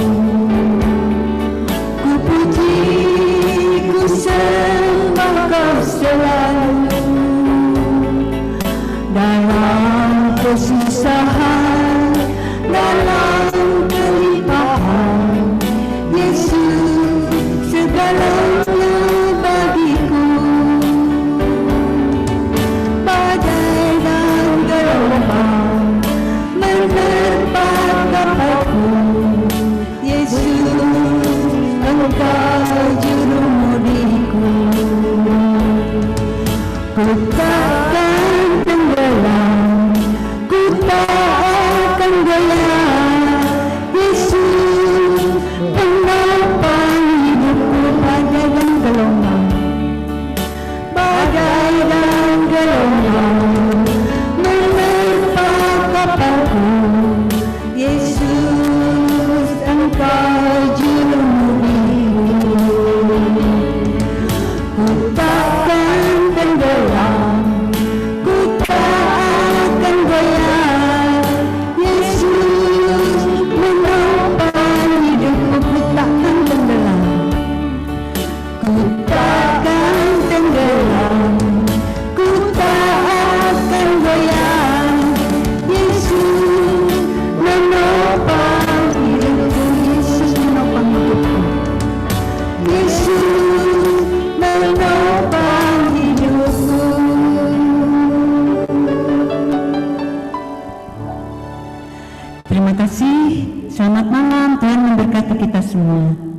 takkan tenggelam, ku tak akan goyah. Yesus penopang hidupku, badai dan gelombang, badai dan gelombang menerpa kapalku. Yesus, Engkau juru murniku. Ku takkan tenggelam, ku tak akan goyah. Yesus menopang hidupku, ku takkan tenggelam, ku takkan tenggelam, ku tak akan goyah. Yesus menopang hidupku, Yesus menopang hidupku, Yesus menopang hidupku. Terima kasih. Selamat malam. Tuhan memberkati kita semua.